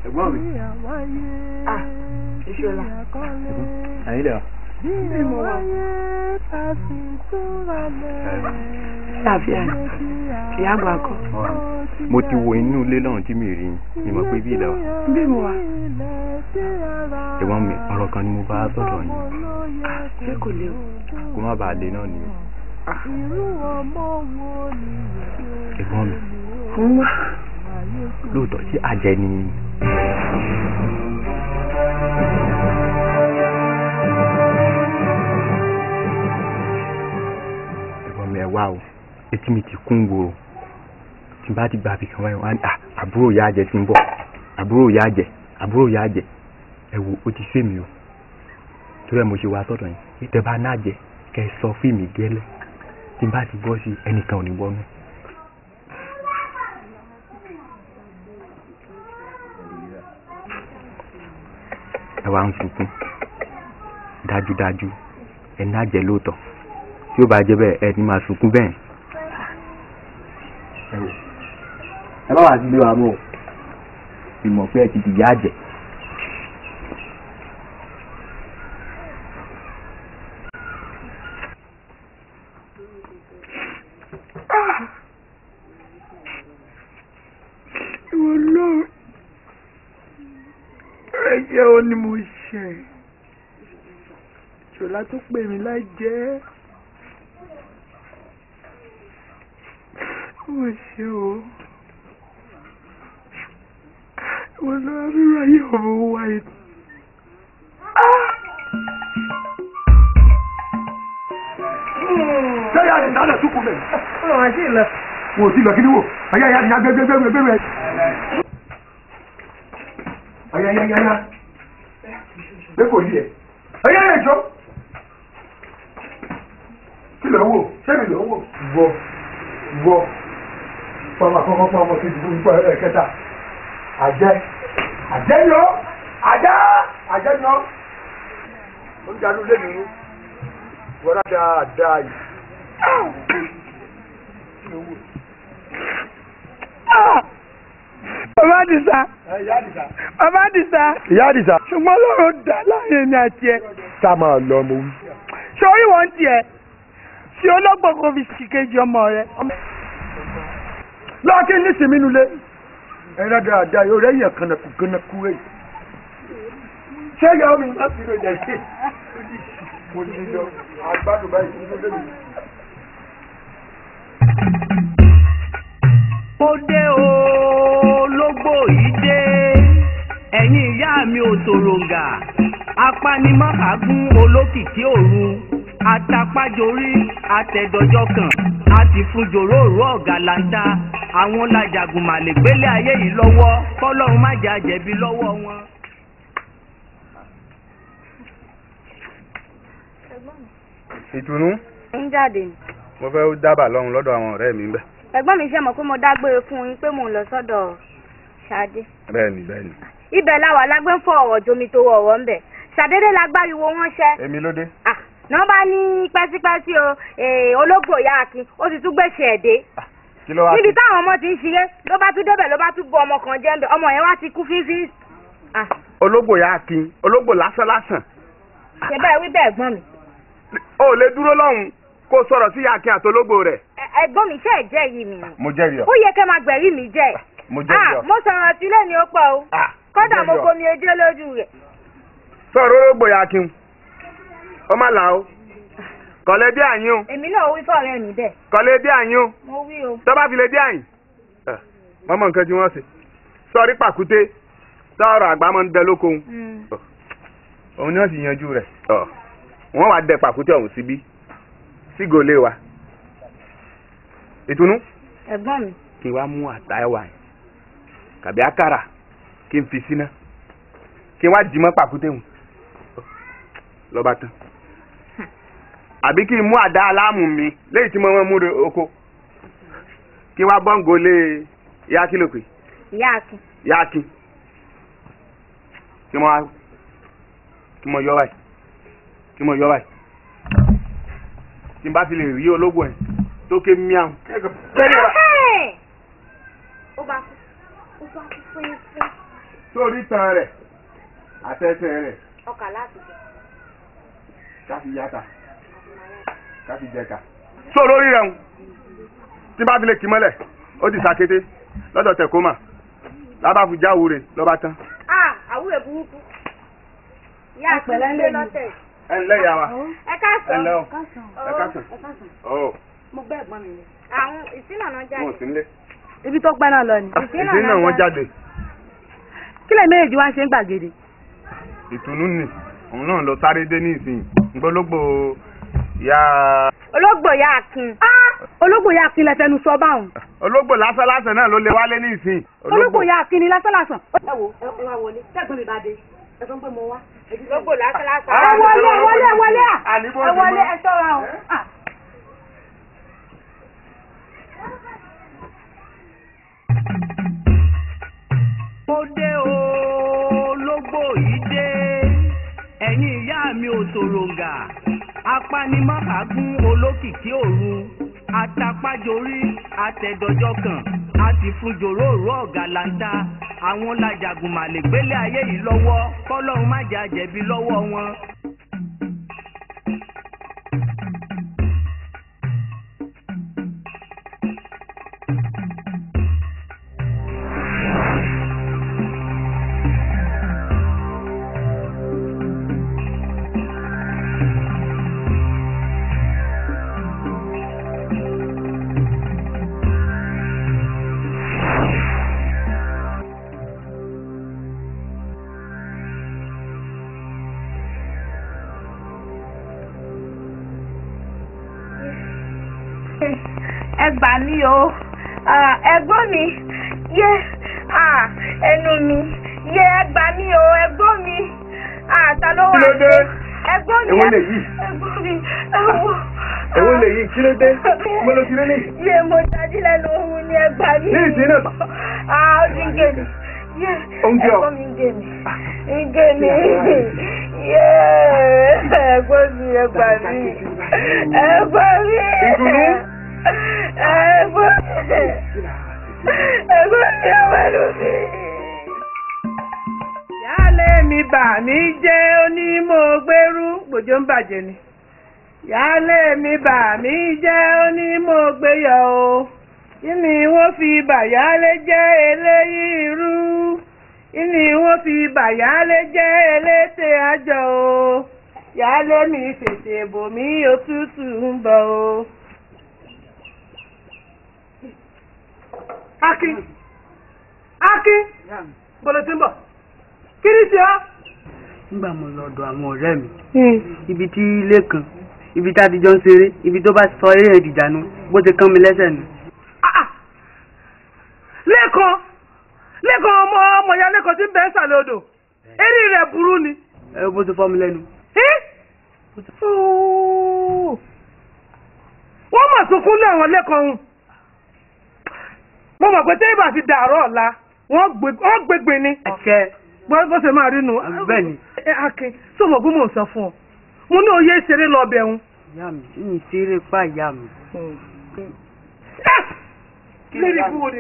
ẹ̀gbọ́n mi. Ìṣọ̀lá. Ẹ̀yin lẹ wà. Bí mo wà. Láàfíà ni. Ìyá àgbà kan. Mo ti wo inú ilé lọ́run tí mi rí ni mo pé bí ilẹ̀ wà. Bí mo wà. Ẹ̀gbọ́n mi ọ̀rọ̀ kan ni mo bá sọ̀rọ̀ yín. Ṣé kò léwu? Kó má bàa lé náà nìyẹn. Ẹ̀gbọ́n mi. Fún wa. Lóòótọ́ sí àjẹ́ ni. Ẹ̀gbọ́n mi ẹ wá o etí mi ti kún gbòòrò tí n bá ti gba àbíkan wáyé wá ní àbúrò ìyá àjẹ́ tí ń bọ̀ àbúrò ìyá àjẹ́ ẹ wo ó ti sé mi o torí ẹ mo ṣe wá sọ́dọ̀ yín ìtẹ́ bá náà jẹ kẹ sọ fíìmù gẹ́lẹ́ tí n bá ti bọ́ sí ẹnìkan ò ní wọnú. ẹ wá ń sunkún dájúdájú ẹ náà jẹ lóòótọ́ tí ó bá jẹ́ bẹ́ẹ̀ ẹ ní máa sunkún bẹ́ẹ̀. ẹ bá wà sí ilé wa mọ́ o ìmọ̀ pé ẹ ti dìyà jẹ. ìwọ lọ́rùn ẹ̀jẹ̀ ó ní mo ṣe Ṣọlá tó pè mí lájẹ́ mo ṣe o ìwọ lọ́rùn rírọ ayé ọmọ wáyé. Sẹ́yà ni dáadáa tún kú bẹ́ẹ̀. Ọ̀rọ̀ àti ìlọ. Wò ó ti lọ kí ni wò? Ayá ya ya gbẹgbẹgbẹgbẹ. Ayá ya ya ya. Bẹ́ẹ̀ kò yí ẹ̀. Ayá ya jọ. Kí lọ wò? Sẹ́mi lọ wò. Wọ. Fọmọ àkọ́kọ́ fún ọmọ kejì fún ìfọ ẹ̀kẹta. Àjẹ́ yọ. Àjẹ́ yọ. Ó ń jalú lé nínú. Wọ́n dáadáa yìí. Bàbá Àdìsá. Bàbá Àdìsá. Ìyá Àdìsá. Ṣùgbọ́n lọ́rọ̀ dà láàrin èmi àti ẹ. Ká máa lọ mo wí. Ṣé orí wọn tiẹ̀? Ṣé olóògbé kan fi ṣìkejì ọmọ rẹ? Lọ́ọ̀kì ní sinmi nulẹ̀. Ẹ̀rọ dáadáa yóò rẹ́yìn kànákù rẹ̀. Ṣé ìyá omi láti rẹ̀ jẹ́ sí? Mo ti jọ àgbàdo báyìí ní lóde mi. Mo dé ológbò yìí dé ẹ̀yin ìyá mi ò tòròǹgà apanimọ́kàgún olókìkí òru atapájorí atẹ̀dọ́jọ́ kan àti fún jòróró ọ̀gàlàńtà àwọn làjàgùnmàlè gbélé ayé yìí lọ́wọ́ kọ́lọ́run má jà jẹ̀bi lọ́wọ́ wọn. Ìtùnú. ń jáde ni. Mo fẹ́ dábàá lọ́hùn lọ́dọ̀ àwọn ọ̀rẹ́ mi ń bẹ̀. Ẹ̀gbọ́n mi ṣe mọ̀ pé mo dágbére fún yín pé mò ń lọ sọ́dọ̀ Ṣadé. Bẹ́ẹ̀ni. Ibẹ̀ la wà lágbé ń fọ ọ̀rọ̀ jomi tó ọ̀rọ̀ ń bẹ̀. Ṣàdédé la gbáriwo wọn ṣẹ́. Èmi ló dé. Náà bá ní pẹ́sípẹ́sí o ológbò ìyá Akin ó ti tún gbèsè ẹ̀ dé. Kí ló wá sí? Níbi táwọn ọmọ ti ń ṣeré ló bá tún débẹ̀ ló bá tún bọ ọmọ kan jẹ́ ń bẹ̀ ọmọ yẹn wá ti kú fífi. Ológbò ya Akin ológbò lásán. Ṣé bẹ́ẹ̀ wí bẹ́ẹ̀ gbọ́n mi? O lè dúró lọ́hùn kó sọ̀rọ̀ sí Akin àtológbò rẹ̀. Ẹ̀gbọ́n mi ṣe é jẹ́rìí mi. Mo jẹ́rìí ọ. Ó yẹ kẹ́ máa gbẹ̀rí mi jẹ́. Mo jẹ́rìí ọ. Mo sọ̀rọ̀ sílẹ̀ ní ó pọ̀ o. Kódà mo bomi ojú lójú rẹ̀. Sọ̀rọ̀ ológbò ya Akin. Ó má là ó. Kọ̀lé dé àyín o. Èmi náà wí fọ́ọ̀rẹ́ mi bẹ́ẹ̀. Kọ̀lé dé àyín o. Mo wí o. Tó bá fi lè dé àyín. Wọ́n mọ nǹkan tí wọ́n ṣe. Sọ̀rí pàkúté. Sọ̀rọ̀ àgbà máa ń dẹ lóko. Òun ni wọ́n sì yanjú rẹ̀. Wọ́n wá dẹ pàkúté ọ̀hún síbí. Sígò lé wa. Ìtùnú. Ẹ̀gbọ́n mi. Kí n wá mú àtàwà yìí. Kàbí àkàrà. Kí n fi síná. Kí n wá dì mọ́ pàkúté hùn. Lọ́ba tán. Àbí kí n mú àdá aláàmù mi léyìí tí mo mọ́ mú oko. Kí n wá bọ́ǹgò lé ìyá kí ló pè? Ìyá Akin. Ìyá Akin. Kí mo yọ báyìí. Kí n bá fi lè rí ológbò ẹ̀ tó ké míàmù. sórí tan rẹ̀ àtẹ̀sẹ̀ rẹ̀ ọkà láti jẹ. káfí yàtà káfí jẹka. sọ lórí rẹ̀ ń tí bá fi lè kí mọ́lẹ̀ ó ti sàkété lọ́dọ̀ tẹ̀kọ́mà lábàfù jáwúre lọ́ba tán. àwúrẹ̀ burúkú. ìyá àpẹẹrẹ ń lé lọ́tẹ̀. ẹ ǹlẹ́ ìyá wa. ẹ káàsán. ẹ ǹlẹ́ o ẹ káàsán. mo gbẹ́ ẹ̀gbọ́n mi ni. àwọn ìsínà náà jáde. mo sì ń lé. ibi tó gbẹ́ náà lọ ni. ìsínà wọn jáde. kí lè méjèèjì wá ṣe ń gbàgede. ìtùnú nì òun náà lọ sáré dé ní ìsìn gbólógbò ya. ológbò ya Akin. ológbò ya Akin lẹsẹnu sọ báwọn. ológbò lásán lásán náà ló lè wálé ní ìsìn. ológbò ya Akin ni lásán lásán. ẹ wo ẹ wá wọlé tẹ́gbọ́n mi bá dé ẹ sọ pé mo wá. ológbò lásán lásán. ẹ wọlé ẹ wọlé ẹ ṣọ́ra o. mo dé ológbò yìí dé ẹ̀yin ìyá mi ò sòròǹgà apanimọ́kàgún olókìkí òru atapájorí atẹ̀dọ́jọ́ kan àti fún jòróró ọ̀gàlàńtà àwọn làjàgùnmàlè gbélé ayé yìí lọ́wọ́ kọ́lọ́run má jà jẹ̀bi lọ́wọ́ wọn. ẹ gbà mí o ẹ̀gbọ́n mi yé ẹnu mi yé ẹ gbà mí o ẹ̀gbọ́n mi ta ló wà ní ẹ̀gbọ́n mi ẹ̀gbọ́n mi èwo lè yí kí ló dé mo lọ sí lélẹ̀. yé mo jáde lẹ́nu ohun ni ẹ gbà mí. ní ìsìn náà. ó ti ń gé mi yé ẹ̀gbọ́n mi ń gé mi ń gé mi yé ẹ̀gbọ́n mi ẹ gbà mí ẹ̀gbọ́n mi. ẹ̀gbọ́n mi ọmọ lómi. Yálé mi bà mí jẹ́ onímọ̀ gbèrú gbòjó ń bàjẹ́ ni. Yálé mi bà mí jẹ́ onímọ̀ gbéyọ̀ o. Kí ni wọ́n fi bàyálé jẹ́ eléyìí irú? Kí ni wọ́n fi bàyálé jẹ́ elétè àjọ o? Yálé mi fètè bòmí òtútù ń bọ̀ o. Akin! Akin! Bọ́lá tí ń bọ̀. Kí ni ṣe ọ́? Nígbà mo lọ ọ̀dọ̀ àwọn ọ̀rẹ́ mi. Ibi tí ilé kan, ibi tá a ti jọ ń ṣeré, ibi tó bá sọ eré ẹ̀ dìjànú, bó ti kán mi lẹ́sẹ̀ nù. Lẹ́kọ̀ọ́ ọmọ ìyá lẹ́kọ̀ọ́ tí ń bẹ sàlẹ̀ odò. Eré rẹ̀ burú ni. Ẹ bó ti fọ́ mi lẹ́nu. Wọ́n mọ̀ sunkún lé àwọn lẹ́kọ̀ọ́ hùn. Mo mọ̀ pé tẹ́lifà ti dàárọ̀ ọ̀la wọ́n gbégbé ni. Bó ṣe máa rí nu. Bẹ́ẹ̀ni. Akin tó mọ̀ pé mò ń sọ fún ọ. Mo ní oyè ṣeré lọ bẹ̀ ń. Ìyá mi, ń ṣeré pa ìyá mi. Lérí fún wo ni?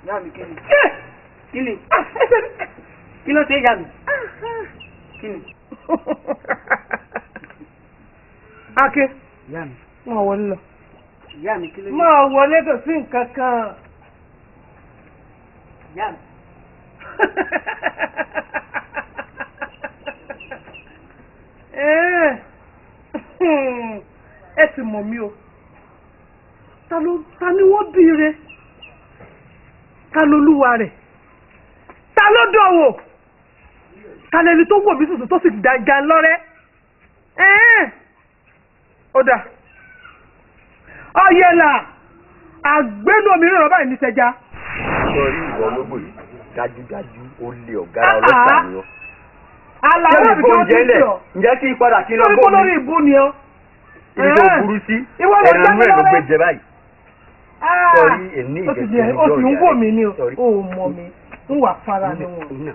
Ìyá mi kí ni? Kí ni? Kí ló ṣe ìyá mi? Kí ni? Akin. Ìyá mi. Wọ́n wọlé lọ. Ìyá mi kí ló ṣe? Máa wọlé kò sí nǹkan kan. Ìyá mi. Ẹ ti mọ̀ mí o. Ta ni wọ́n bí re? Ta lolúwa rẹ̀? Ta ló dọ̀wọ̀? Ta lẹni tó wò bí sùsù tó sì dàjà lọ́rẹ́? Ó dà. Ọ̀yẹ̀là àgbénu òmìnira ọ̀rọ̀ báyìí ní sẹ́já. Sọ̀rí ìwọ ológbò yìí dájúdájú ó lé ọ̀gá ọlọ́pàá ni ọ́. Àlàyé àbí tó ti sọ. Ǹjẹ́ kí n padà kí n lọ bó mi? Lórí ìbú ni ọ́. Ibi tó burú sí ẹ̀rọ inú ẹ̀ ló gbé jẹ báyìí. Sọ̀rí èmi ìgbésẹ̀ ó sì ń wò mí ni o. Ó mọ̀ mi. Ń wà fara ni wọn.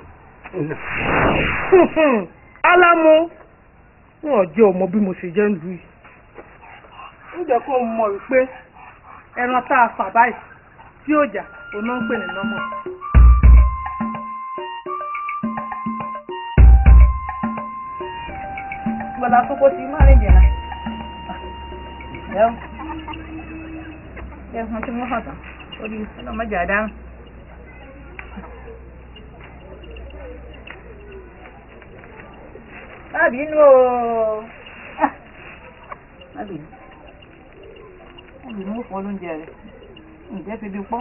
Álámù wọn jẹ́ ọmọ bí mo ṣe jẹ́ ń lu yìí. Ń jẹ́ kó mọ̀ wípé ẹran tá a fà báyìí tí ó jà òun náà ń pè ní nọ́mọ̀. gbọ́dọ̀ kókó sí má rìn jìnnà. Ẹ hàn tí mo hàn tán orí ọlọ́mọdé àdáhùn. Láàbí inú o. Láàbí inú fún olóúnjẹ rẹ̀. Ǹjẹ́ fi bí pọ́?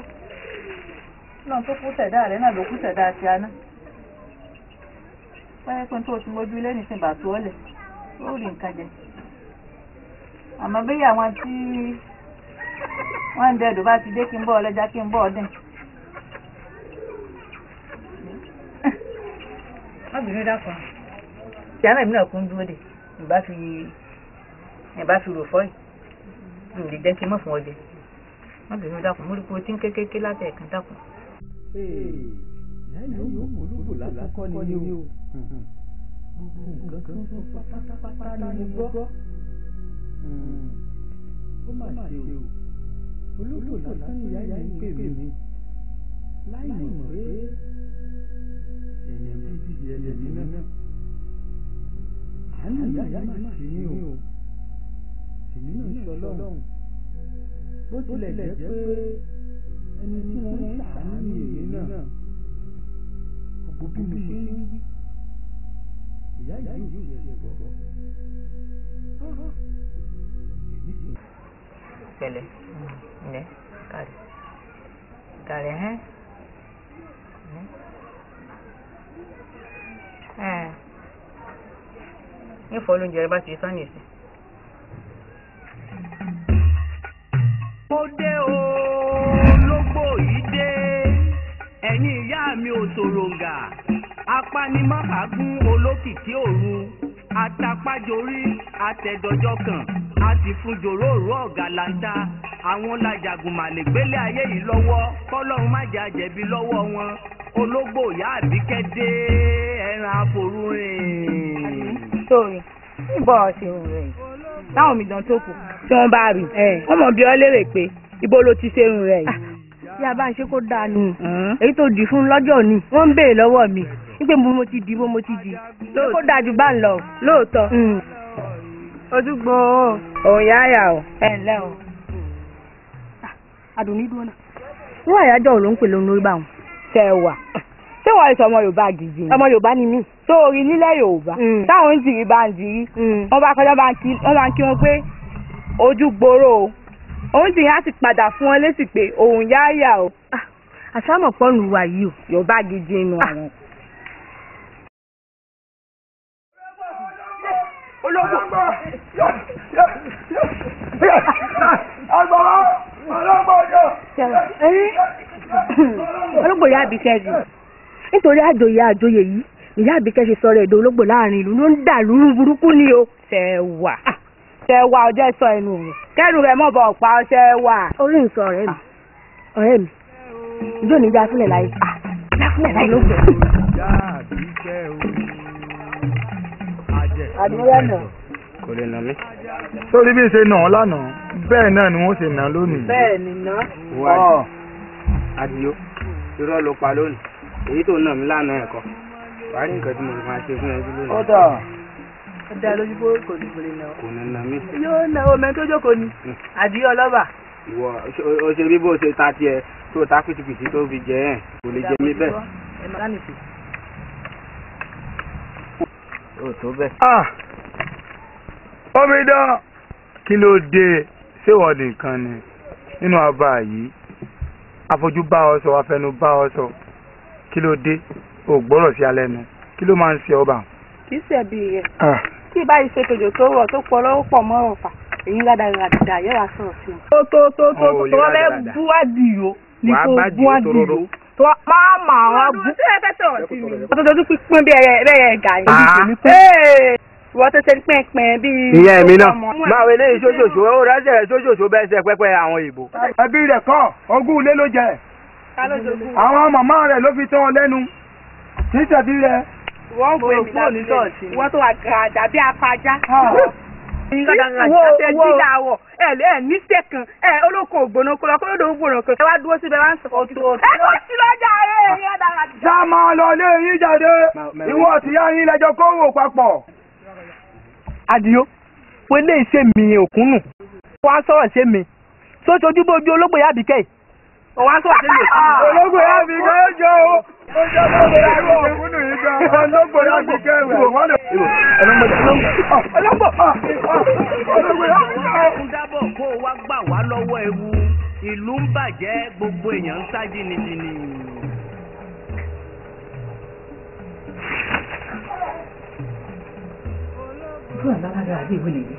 Náà tó kú tẹ̀dá rẹ̀ náà ló kú tẹ̀dá ti aná. Báyẹ̀ pé tó ti mójú ilé nìsín bàtú ọ̀lẹ̀ ó rí nǹkan jẹ. Àmọ́ bí àwọn tí wọ́n ń dẹ̀dù bá ti dé kí n bọ́ ọlẹ́jà kí n bọ́ ọdún. Lábìnrin dákun. Tí àná ìmúnà kún dúró dè, ìbá fi rò fọ́ yìí. Ǹdí jẹ́ kí n mọ̀ fún ọdẹ. Lábìnrin dákun, mo rí pé o ti ń kékeré látẹ̀ẹ̀kan dákun. Lẹ́yìn òun olóògbò lásìkò ni o. Gbogbo nǹkan tó pátápátá ni mo gbọ́. Ó mà ṣe o. Olóògbò lásán ni ìyá yẹn ń pè mí. Láì mọ̀ pé ẹ̀yàn bíbí ẹlẹ́mí náà. Àánú ìyá yẹn mà ṣe ní o. Èmi náà ń sọ lọ́hùn. Bó tilẹ̀ jẹ́ pé ẹni tí wọ́n ń ṣàánú ní èmi náà. Gbogbo bí mo ṣe ń wí. Ìyá yìí yóò yẹ bọ̀. Pẹ̀lẹ́, ǹlẹ́, kàrí ẹ́. Ní fọ́ lóúnjẹ rẹ bá ti sán nìsín. Mo dé o lógbò yìí dé ẹ̀yin ìyá mi ò sòròǹgà apanimọ́kàgún olókìkí òru atapájorí atẹ̀dọ́jọ́ kan àti fún jòróró ọ̀gàlàńtà àwọn làjàgùnmàlè gbélé ayé yìí lọ́wọ́ kọ́lọ́run má jà jẹ̀bi lọ́wọ́ wọn ológbò ìyá àbíkẹ́ dé ẹran àforúrin. Sórí níbo ọ̀sẹ̀ òun rẹ̀ táwọn omidan tó kù tí wọ́n bá rí wọ́n mọ̀ bí ọ lérè pé ibo ló ti ṣerun rẹ̀ yìí. Bí a bá ń ṣe kó dáa ni èyí tó dì fún lọ́jọ́ ni wọ́n ń béèrè lọ́wọ́ mi wípé mo ti di mo ti di kó dáa jù bá ń lọ. Lóòótọ́ ojúgbọ́n òun yáyà o. ẹ ǹlẹ́ o. Àdùnní dúró náà wọ́n àyájọ́ ló ń pè lóun lórí báwọn. Tẹ̀wà ṣé wọ́n sọ ọmọ Yorùbá gidi ni. Ọmọ Yorùbá ni mí. Sórí nílẹ̀ Yorùbá táwọn ń jìrì bá ń jìrì wọ́n bá kọjá wọ́n bá ń kí wọn pé ojú gbòòrò o òun sì yá ti padà fún wọn lésì pé òun yáyà o. Àṣàmọ̀ pọ́nù wà yìí o. Yorùbá gidi inú àwọn. Olóògbò agbára olóògbò ọjọ́. Olóògbò ìyá Àbíkẹ́ jù nítorí àjòyè yìí ìyá Àbíkẹ́ ṣe sọ̀rọ̀ èdè olóògbò láàrin ìlú ló ń dà lúrú burúkú ni o. Tẹ̀wà ọjọ́ ìsọ ẹnu rẹ̀ kẹ́rù rẹ̀ mọ̀ bọ̀ ọ̀pá ọṣẹ wà. Orí ń sọ ọ̀rẹ́ mi ìjọ ní ìjà sílẹ̀ láyé ló gbẹ̀. Àdúrà náà. Kò lè nà mí. Sórí bí ṣe nà ọ́ lánàá bẹ́ẹ̀ náà ni wọ́n ṣe nà lónìí. Bẹ́ẹ̀ ni ná. Wá Àdìó irọ́ ló pa lónìí èyí tó nà mí lánàá ẹ̀kọ́ wàá rí nǹkan tí mo máa ṣe fún ẹbí lónìí. Ó dá lójú pé kò lè nà ọ́. Kò ní nà mí. Yóò nà omi tó jókòó ni. Àdìó ọlọ́ba. Ìwọ o ṣe bí bó ṣe ta tiẹ̀ tó ta pìtìpìtì tó fi jẹ ẹ̀ kò lè jẹ mí bẹ́ẹ̀. Ó tó bẹ́ẹ̀. Omidan kí ló dé ṣéwọ̀n nìkan ni nínú abá yìí àfojú bá ọ sọ afẹnu bá ọ sọ kí ló dé o gbọ́rọ̀ sí alẹ́ nu kí ló máa ń ṣe ọba. Kì í ṣẹ̀bi rẹ̀ tí ìbáyìí ṣe tòjò tó rọ̀ tó pọ̀ lọ́wọ́ pọ̀ mọ́ ọ̀fà èyí ládàá yẹ́wà sọ̀rọ̀ sí i. tó wọ́n fẹ́ bú àdìyó ní kò bú àdìyó tó máa wá bú. ọ̀tọ̀ tó pín bẹ́ẹ̀ gà yìí. Ìwọ́n tó ṣe pẹ́ẹ́pẹ́ bíi. Ìyá mi náà máa wọ eléyìí sójòṣó ó rẹ́sẹ̀ sójòṣó bẹ́ẹ̀ ṣe pẹ́pẹ́ àwọn ìbò. Ẹbí rẹ̀ kọ́ ogún ilé ló jẹ. Àwọn màmá rẹ̀ ló fi tán ọ lẹ́nu. Kì í ṣẹ̀bi rẹ̀. Wọ́n gbé mi lábẹ́ wọ́n tó wà gàdà bí apájá. Wo ẹ ní sẹ́kàn olóko ògbóná kó lọ kó lódò ògbóná kan ẹ wá dúró síbẹ̀ wá ń sọ tó. Ẹ kò sí lọ́jà rẹ̀ yẹn dára. Sá máa lọ lé yín jáde. Ìwọ àti ìyá yín lẹ́jọ́ kó wò papọ̀. Àdìó wọ́n lè ṣe mi òkúnnù wọ́n á sọ̀rọ̀ ṣe mi tó ṣojú bójú olóògbé yá bìkẹ́ wọ́n á sọ̀rọ̀ ṣe mi òkúnnù. olóògbé yá bìkẹ́ ó jọ o ó jọ olóògbé yá òkúnnù yìí gan olóògbé yá bìkẹ́ rẹ̀ wọ́n lè. ń dábọ̀ kó o wá gbà wá lọ́wọ́ ewu ìlú ń bàjẹ́ gbogbo èèyàn ń sá jìnnìjìnnì. ojú àlágàdà àbí ìwé nìyí.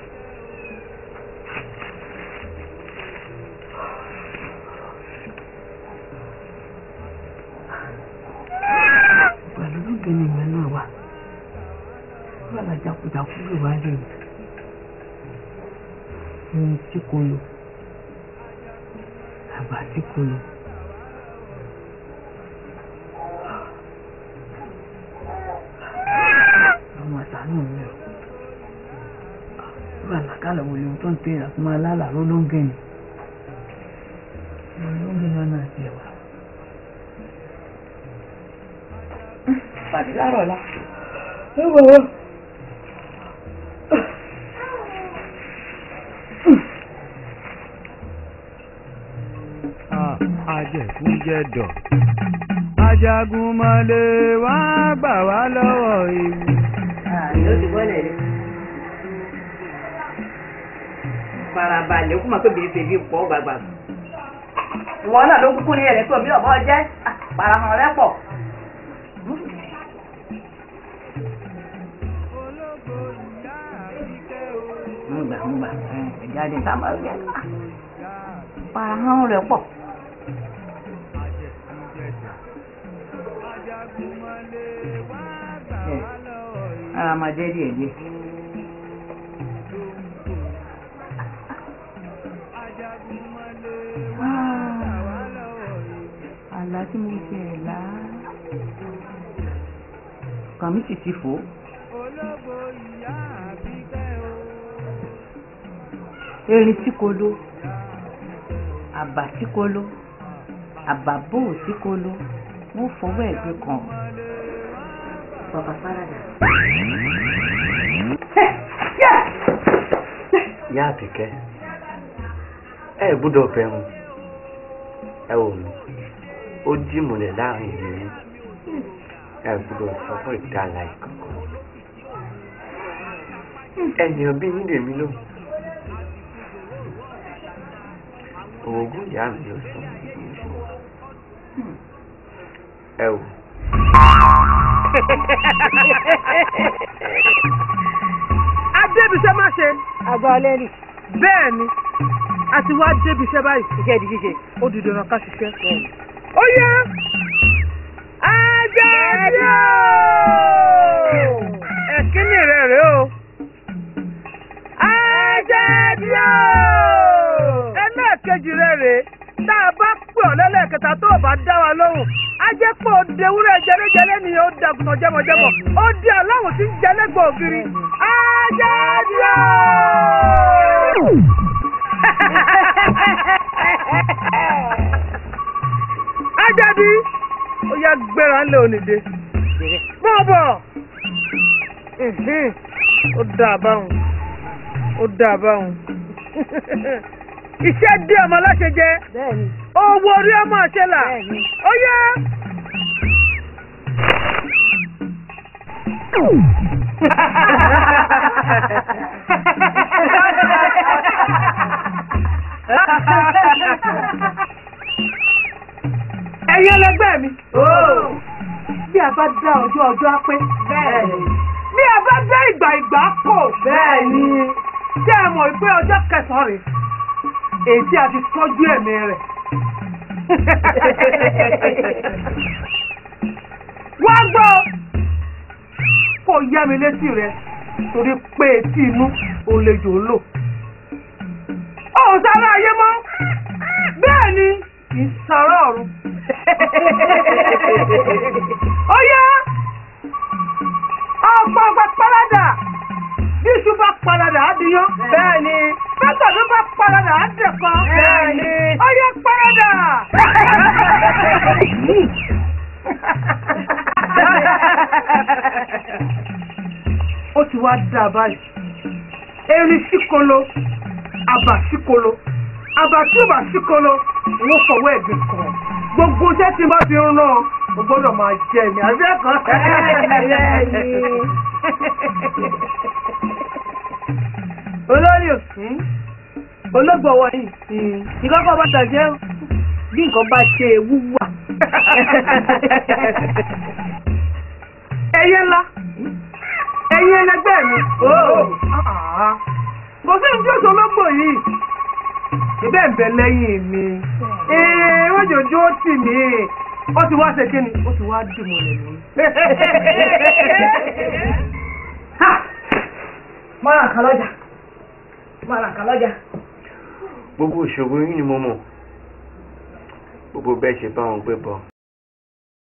pẹ̀lú lóde ni ìwé náà wà wọ́n là jákujàku ló wá lè ohun tí kò lò àgbà tí kò lò. ọmọ àtàánù mi ò wọ́n àlàkálẹ̀ wo lóhun tó ń tẹ̀yà fún máa lálàá lólóńgẹ̀ ni lólóńgẹ̀ náà náà ti wà. pàdé láàárọ̀ la. ẹ wọ̀ wọ́. Ajẹ̀kújẹdọ̀ Ajagunmọ̀lé wá gbà wá lọ́wọ́ ewu. Àyọ̀ ti bọ́lẹ̀ rẹ̀. Farabalẹ̀ kó máa tóbi bèbí pọ̀ gbàgbà. Ìwọ náà ló kúkú ní ẹ̀rẹ́ tó bí ọ̀bọ jẹ́ parahàn rẹ̀ pọ̀. Ń gbà ìjáde sábà jẹ́ parahàn rẹ̀ pọ̀. Ara máa jẹ́ díẹ̀ díẹ̀. Àlá tí mo ṣe ẹ̀ lá. Kàn mí sì ti fò. Erin tí kò ló, àbà tí kò ló, àbàbò tí kò ló, wọ́n fọwọ́ ẹ̀gbẹ́ kan. Bàbá Fárádà. Ìyá Àbíkẹ́, ẹ gbọ́dọ̀ bẹ̀rù, ẹ wò mí, ó jí múlẹ̀ láàrin ìlú, ẹ gbọ́dọ̀ sọ fún ìdálà ìkọ̀kọ̀. Ènìyàn bí yín lèmi lò, òògùn ìyá mi ò sọ ẹ wò. Adébíṣẹ́ má ṣe. Àgbà ọlẹ́rì. Bẹ́ẹ̀ ni, a ti wá débíṣẹ́ báyìí. Iṣẹ́ ìdí ṣíṣe. Ó di dandan ká ṣiṣẹ́. Ó yá! Àjàdí o! Ẹ̀kíní rẹ̀ rèé o. Àjàdí o! Ẹlẹ́ẹ̀kejì rẹ̀ rèé. Tá a bá pè ọ́ lẹ́lẹ́kẹta tó o bá dá wa lóhùn, á jẹ́ pé o dewúrẹ́ jẹlẹ́jẹlẹ́ ni ó dàgùnà jẹmọ̀jẹmọ̀, ó di aláwọ̀ tí ń jẹlẹ́gbọ̀ ògiri. Àjàdí o! Àjàdí, ó yá gbéra ńlẹ̀ onídé. Mọ̀ bọ̀. Ó dà báwọn. Ó dà báwọn. Iṣẹ́ dé ọmọ láṣẹ jẹ́. Owó orí ọmọ àṣẹlà. Ó yá. Ẹ̀yin ẹlẹgbẹ́ mi. Bí a bá dá ọjọ́ á pé. Bí a bá dá ìgbà kò. Bẹ́ẹ̀ni. Ṣé ẹ mọ̀ pé ọjọ́ kẹsàn-án rèé? Èyí tí a ti tọ́jú ẹ̀mí rẹ̀. Wá gbọ́ kò yá mi létí rẹ̀ torí pé etí inú òun lè jò ń lò. Ó sára ayé mọ́. Bẹ́ẹ̀ ni kì í sára ọ̀run. Ó yá ọgbọ̀gbọ̀ páládà. Bí iṣu bá paradà á diyán. Bẹ́ẹ̀ni. Bẹ́tọ̀dún bá paradà á dẹ̀kọ́. Bẹ́ẹ̀ni. Ó yẹ paradà. Ó ti wá dà báyìí. erin síkolo àbà síkolo àbà tí ò bá síkolo wọ́n fọwọ́ ẹ̀gbìn kan gbogbo iṣẹ́ tí n bá fi ń rán o gbọ́dọ̀ máa jẹ mi àbí ẹ̀kọ́. olórí òsín olóògbọ̀wọ́ yìí ìkọ́kọ́ bá tàjẹ́ bí nǹkan bá ṣe ewu wà. ẹyẹ ńlá ẹyin ẹlẹgbẹ́ mi kò sí ní tí oṣù ológbò yìí ìbẹ́ ń bẹ lẹ́yìn mi ojoojó tì mí ó ti wá ṣe kí ni ó ti wá dùn mọ́ lẹ́nu. mọ́ra kan lọ́jà mọ́ra kan lọ́jà. gbogbo ìṣòro yín ni mo mọ̀ gbogbo bẹ́ẹ̀ ṣe bá wọn gbé bọ̀